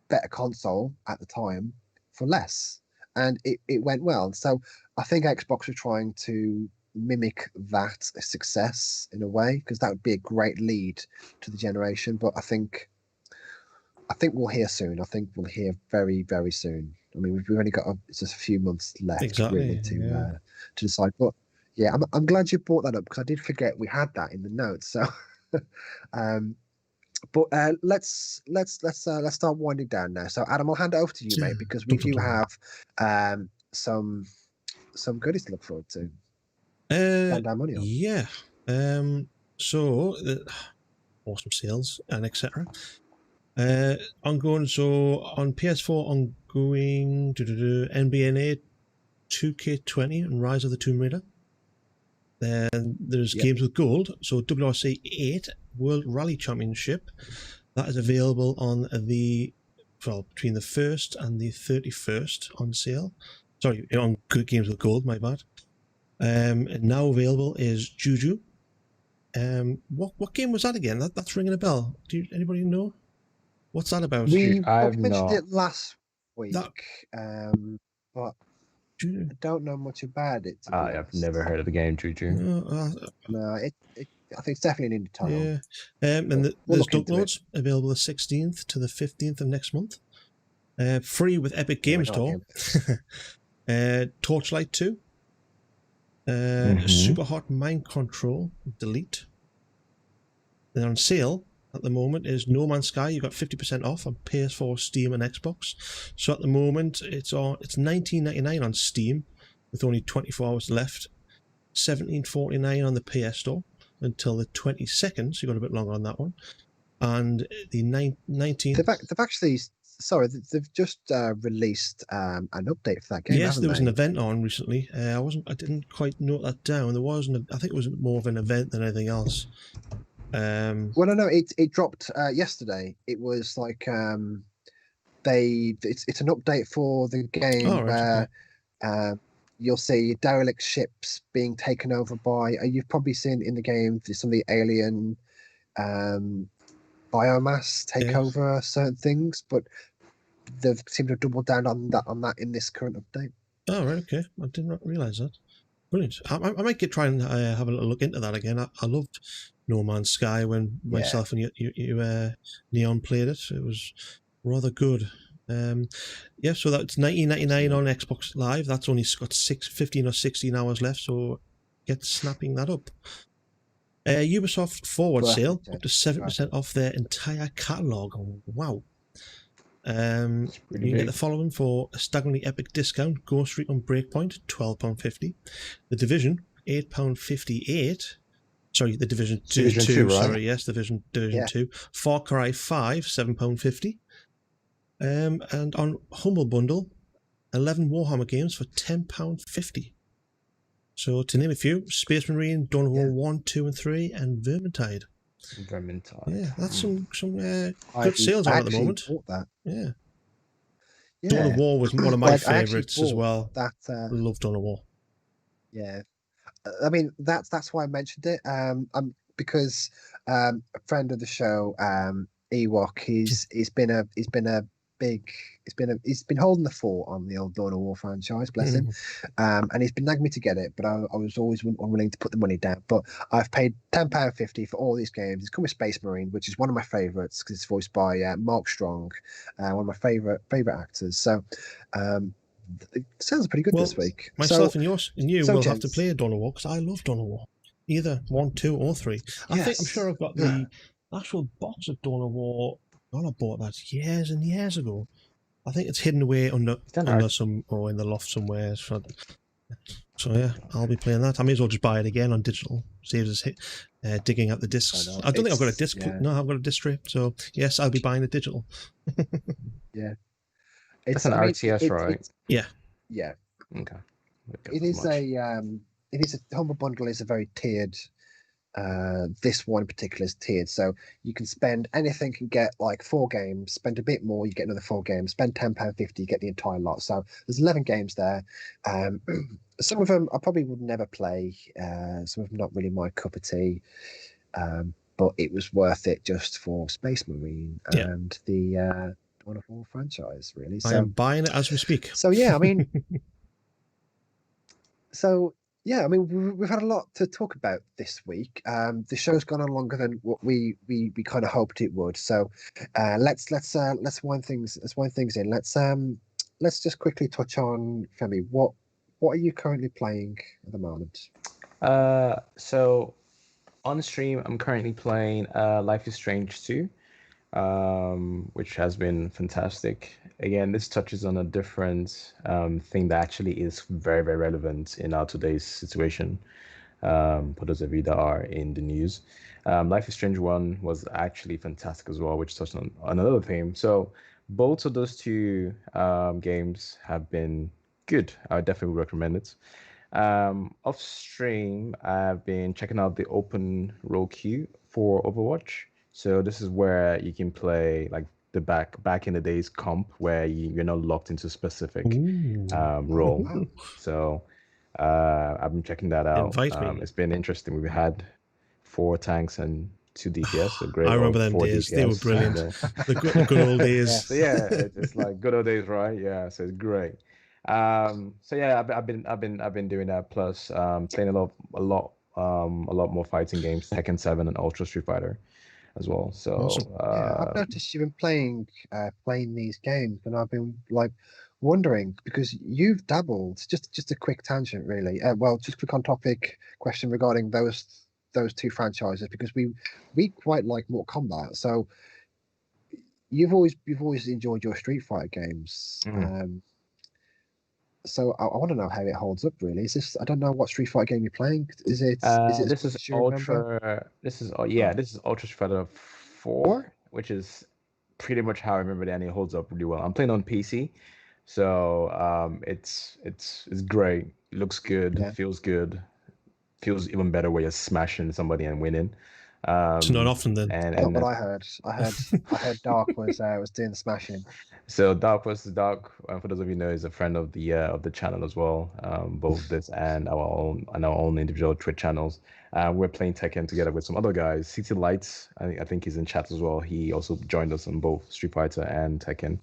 better console at the time for less. And it went well. So I think Xbox are trying to mimic that success in a way, because that would be a great lead to the generation. But I think we'll hear soon. I think we'll hear very, very soon. I mean, we've only got just a few months left really to decide. But yeah, I'm glad you brought that up, because I did forget we had that in the notes. So, but let's start winding down now. So Adam, I'll hand it over to you, mate, because we do have some goodies to look forward to. Yeah. So awesome sales and etc. Ongoing. So on PS4, ongoing NBA 2K20 and Rise of the Tomb Raider. Then there's games with gold. So WRC 8 World Rally Championship, that is available on between the 1st and the 31st on sale. Sorry, on Good Games with Gold, my bad. And now available is Juju. What game was that again? That's ringing a bell. Anybody know? What's that about? We mentioned it last week, but I don't know much about it. I've never heard of the game Juju. No, I think it's definitely an indie title. Yeah, and there's downloads available the 16th to the 15th of next month. Free with Epic Game Store. Torchlight 2. Super Hot Mind Control Delete. Then on sale at the moment is No Man's Sky. You got 50% off on PS4, Steam, and Xbox. So at the moment it's $19.99 on Steam with only 24 hours left. $17.49 on the PS Store until the 22nd. So you got a bit longer on that one. And the 19th. They've actually. Sorry, they've just released an update for that game. Yes, there was an event on recently. I didn't quite note that down. I think it was more of an event than anything else. Well, no, it dropped yesterday. It was like it's an update for the game where you'll see derelict ships being taken over by. You've probably seen in the game some of the alien biomass take over certain things, but they've seemed to double down on that in this current update. Oh, right, okay. I did not realise that. Brilliant. I might try and have a little look into that again. I loved No Man's Sky when myself and you Neon played it. It was rather good. So that's $19.99 on Xbox Live. That's only got 15 or 16 hours left, so get snapping that up. Ubisoft Forward sale, up to 7% off their entire catalogue. Wow. You can get the following for a staggeringly epic discount: Ghost Recon Breakpoint, £12.50. The Division, £8.58. Sorry, the Division 2. Division 2, right? Sorry, yes, Division Yeah. 2. Far Cry 5, £7.50. And on Humble Bundle, 11 Warhammer games for £10.50. So to name a few, Space Marine, Dawn of War 1, 2, and 3, and Vermintide. Yeah, that's some good sales on at the moment. Bought that. Yeah. Yeah. Dawn of War was one of my Like, I actually favourites as well. That Love Dawn of War. yeah, I mean that's why I mentioned it. Because a friend of the show, Ewok, he's been holding the fort on the old Dawn of War franchise, bless him. And he's been nagging me to get it, but I was always unwilling to put the money down. But I've paid £10.50 for all these games. It's come with Space Marine, which is one of my favourites because it's voiced by Mark Strong, one of my favourite actors. So it sounds pretty good this week. Myself and you will gents, have to play Dawn of War because I love Dawn of War, either 1, 2, or 3. I'm sure I've got the actual box of Dawn of War. I bought that years and years ago. I think it's hidden away under some or in the loft somewhere. So yeah, I'll be playing that. I may as well just buy it again on digital. Saves us digging out the discs. I don't think I've got a disc. Yeah. No, I've got a disc tray. So yes, I'll be buying it digital. Yeah. It's an RTS, right? Yeah. Yeah. Okay. It is a Humble Bundle is a very tiered. This one in particular is tiered, so you can spend anything, can get like 4 games, spend a bit more, you get another 4 games, spend £10.50, you get the entire lot. So there's 11 games there. Some of them I probably would never play, some of them not really my cup of tea, but it was worth it just for Space Marine and the wonderful franchise, really. So I am buying it as we speak. So yeah, I mean we've had a lot to talk about this week. The show's gone on longer than what we kind of hoped it would. So let's wind things in. Let's just quickly touch on Femi. What are you currently playing at the moment? So on stream, I'm currently playing Life is Strange 2, which has been fantastic. Again, this touches on a different thing that actually is very, very relevant in our today's situation. For those of you that are in the news, Life is Strange 1 was actually fantastic as well, which touched on another theme. So both of those two games have been good. I would definitely recommend it. Off stream, I've been checking out the open role queue for Overwatch. So this is where you can play like the back in the days comp where you're not locked into a specific role. Wow. So I've been checking that out. Invite me. It's been interesting. We've had 4 tanks and 2 DPS. So great. I remember them days. DPS. They were brilliant. The good old days. So yeah, it's like good old days, right? Yeah. So it's great. So yeah, I've been doing that. Plus, playing a lot more fighting games, Tekken 7 and Ultra Street Fighter as well. So awesome. I've noticed you've been playing these games, and I've been like wondering because you've dabbled. Just a quick tangent, really. Well, just quick on topic question regarding those 2 franchises because we quite like Mortal Kombat. So you've always enjoyed your Street Fighter games. So I want to know how it holds up. Really, is this? I don't know what Street Fighter game you're playing. Is it? This is Ultra. This is Ultra Street Fighter 4, which is pretty much how I remember it, and it holds up really well. I'm playing on PC, so it's great. It looks good. Feels good. Feels even better where you're smashing somebody and winning. It's not often then. And what I heard. I heard Dark was doing the smashing. So Dark, for those of you know, is a friend of the channel as well. Both this and our own individual Twitch channels. We're playing Tekken together with some other guys. City Lights, I think he's in chat as well. He also joined us on both Street Fighter and Tekken.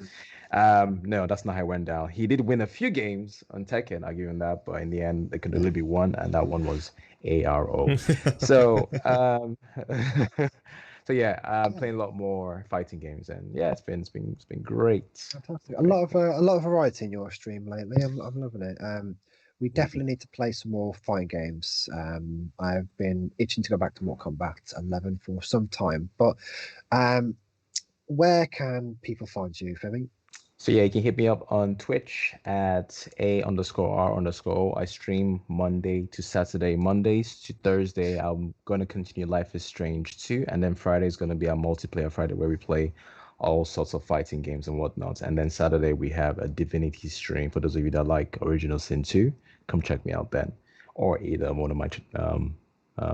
No, that's not how it went down. He did win a few games on Tekken, I'll give him that, but in the end, there could only be one, and that one was ARO. So, so yeah, I'm playing a lot more fighting games, and yeah, it's been great. Fantastic. A lot of variety in your stream lately. I'm loving it. We definitely need to play some more fighting games. I've been itching to go back to Mortal Kombat 11 for some time, but where can people find you, Femi? So yeah, you can hit me up on Twitch at A_R__O. I stream Monday to Saturday. Mondays to Thursday, I'm going to continue Life is Strange 2. And then Friday is going to be our multiplayer Friday where we play all sorts of fighting games and whatnot. And then Saturday, we have a Divinity stream. For those of you that like Original Sin 2, come check me out then. Or either one of my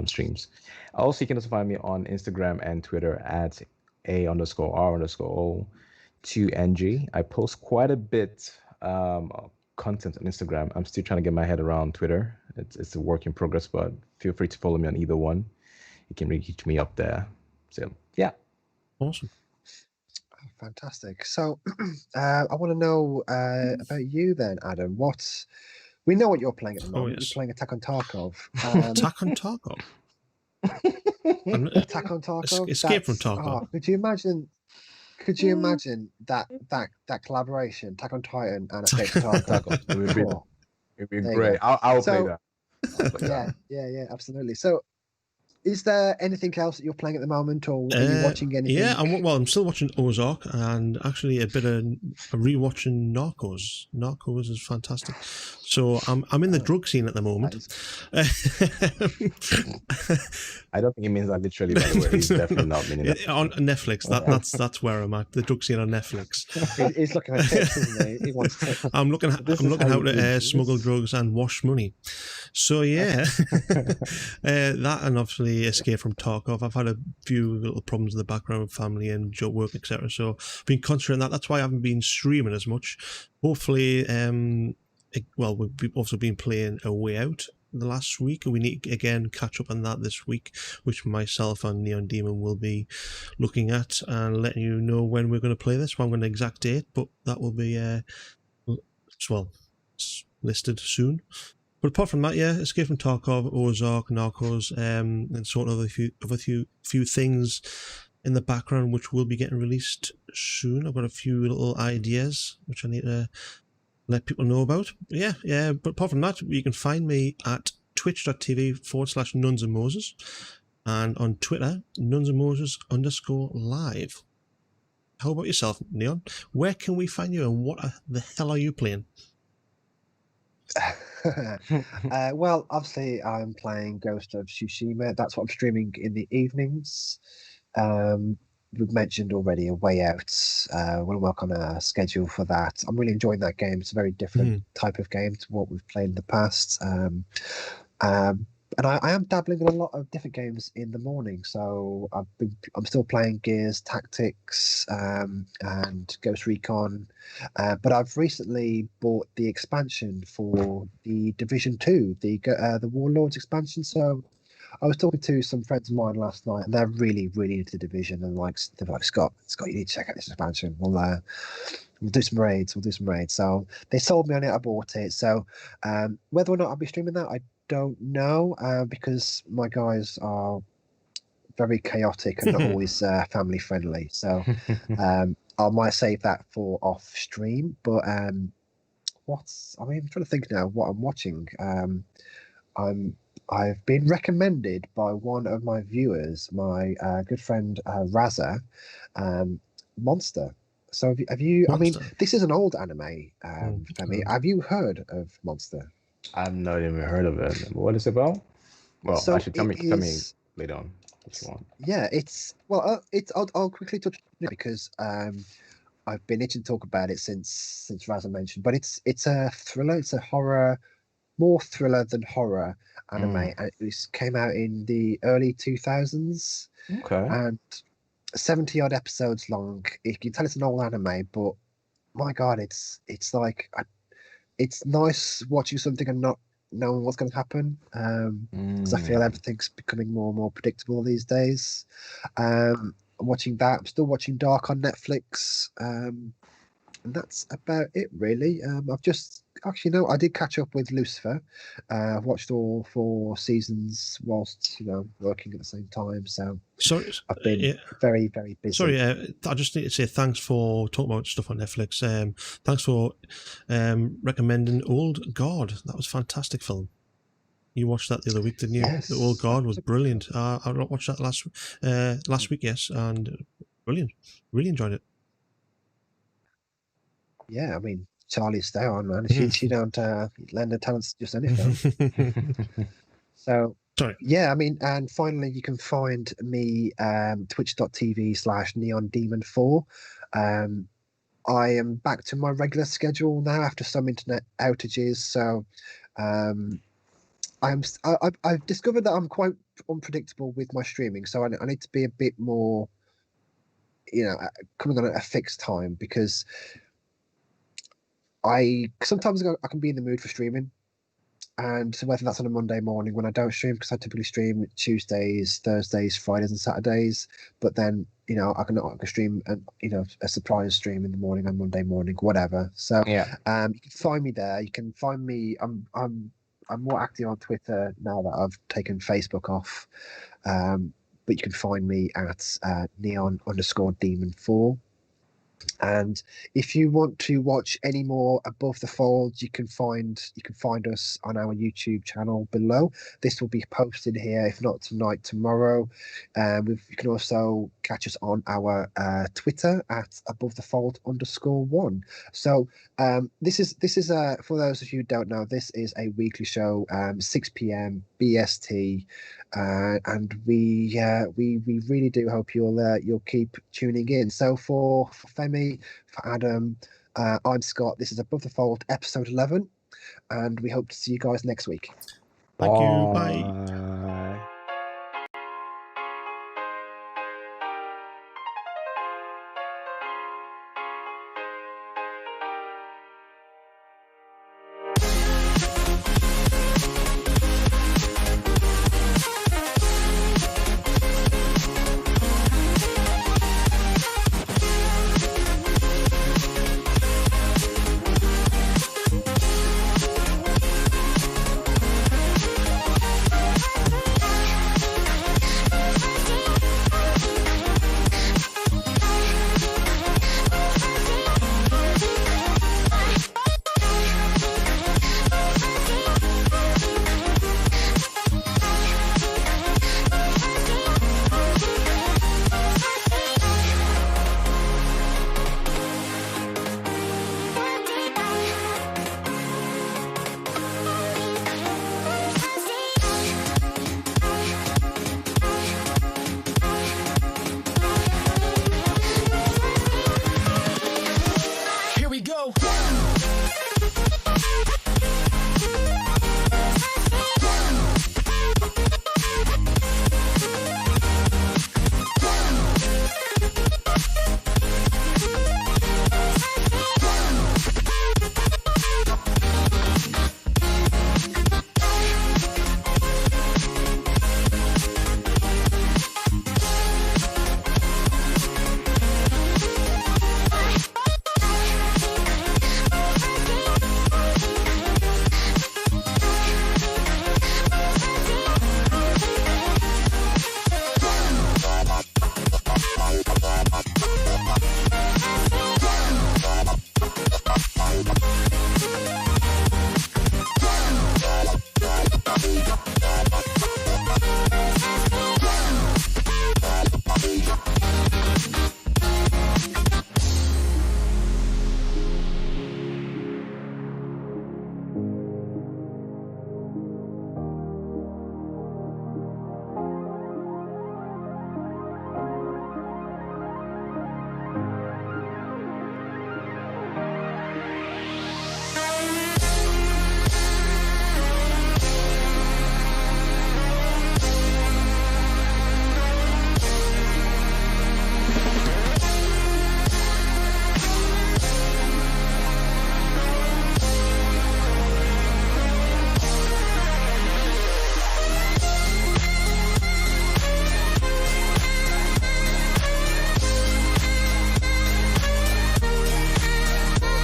streams. Also, you can also find me on Instagram and Twitter at A_R_O. 2NG. I post quite a bit of content on Instagram. I'm still trying to get my head around Twitter. It's a work in progress, but feel free to follow me on either one. You can reach me up there. So yeah. Awesome. Fantastic. So I want to know about you then, Adam. We know what you're playing at the moment. Yes. You're playing Attack on Tarkov. Attack on Tarkov. Attack on Tarkov. Escape from Tarkov. Oh, could you imagine? Could you imagine that collaboration, Attack on Titan and Escape from Tarkov? It'd be great. I'll play that. Yeah, absolutely. So, is there anything else that you're playing at the moment, or are you watching anything? Yeah, I'm still watching Ozark, and actually a bit of rewatching Narcos. Narcos is fantastic. So I'm in the drug scene at the moment. I don't think he means that literally, by the way. He's definitely not meaning that. On Netflix, that's where I'm at. The drug scene on Netflix. He's looking at tips, isn't he? He wants tips. I'm looking how to smuggle drugs and wash money. So yeah, that and obviously Escape from Tarkov. I've had a few little problems in the background with family and job work, etc. So I've been concentrating on that. That's why I haven't been streaming as much. Hopefully, we've also been playing A Way Out the last week, and we need to again catch up on that this week, which myself and Neon Demon will be looking at and letting you know when we're going to play this. Well, I'm going to exact date, but that will be listed soon. But apart from that, yeah, Escape from Tarkov, Ozark, Narcos, and sort of a few things in the background which will be getting released soon. I've got a few little ideas which I need to let people know about. Yeah. But apart from that, you can find me at twitch.tv/nunsandmoses and on Twitter, nunsandmoses_live. How about yourself, Neon? Where can we find you and what the hell are you playing? Well, obviously, I'm playing Ghost of Tsushima. That's what I'm streaming in the evenings. We've mentioned already A Way Out. We'll work on a schedule for that. I'm really enjoying that game. It's a very different type of game to what we've played in the past. And I am dabbling in a lot of different games in the morning. So I'm still playing Gears Tactics and Ghost Recon, but I've recently bought the expansion for the Division 2, the Warlords expansion. So I was talking to some friends of mine last night, and they're really, really into the Division, and they're like, Scott, you need to check out this expansion. We'll do some raids. So they sold me on it. I bought it. So whether or not I'll be streaming that, I don't know, because my guys are very chaotic and not always family friendly. So I might save that for off stream. But I'm trying to think now what I'm watching. I've been recommended by one of my viewers, my good friend Raza, Monster. So have you? Monster. I mean, this is an old anime. Femi, have you heard of Monster? I've not even heard of it. What is it about? Well, So actually, tell me later on if you want. Yeah, I'll quickly touch on it because I've been itching to talk about it since Raza mentioned. But it's a thriller. It's a horror, more thriller than horror anime, and it came out in the early 2000s. Okay. And 70 odd episodes long. You can tell it's an old anime, but my God, it's like it's nice watching something and not knowing what's going to happen, because I feel everything's becoming more and more predictable these days. I'm watching that. I'm still watching Dark on Netflix, and that's about it really. I've just I did catch up with Lucifer. I've watched all 4 seasons whilst working at the same time, so I've been very, very busy. Sorry, I just need to say thanks for talking about stuff on Netflix. Thanks for recommending Old Guard. That was a fantastic film. You watched that the other week, didn't you? Yes, The Old Guard was brilliant. I watched that last week, yes, and brilliant. Really enjoyed it. Yeah, I mean, Charlie, stay on, man. She don't lend her talents to just anything. So, Sorry. yeah, I mean, and finally, you can find me twitch.tv/neondemon4. I am back to my regular schedule now after some internet outages. So, I've discovered that I'm quite unpredictable with my streaming. So I need to be a bit more, coming on at a fixed time, because I can be in the mood for streaming. And so whether that's on a Monday morning when I don't stream, because I typically stream Tuesdays, Thursdays, Fridays, and Saturdays, but then I can stream a surprise stream in the morning on Monday morning, whatever. So Yeah. you can find me there. You can find me. I'm more active on Twitter now that I've taken Facebook off. But you can find me at neon_demon4. And if you want to watch any more Above the Fold, you can find us on our YouTube channel below. This will be posted here, if not tonight, tomorrow. You can also catch us on our Twitter at AboveTheFold_1. So this is for those of you who don't know, this is a weekly show, 6 p.m. BST. And we really do hope you'll keep tuning in. So for Femi, for Adam, I'm Scott. This is Above the Fold, episode 11, and we hope to see you guys next week. Thank you. Bye.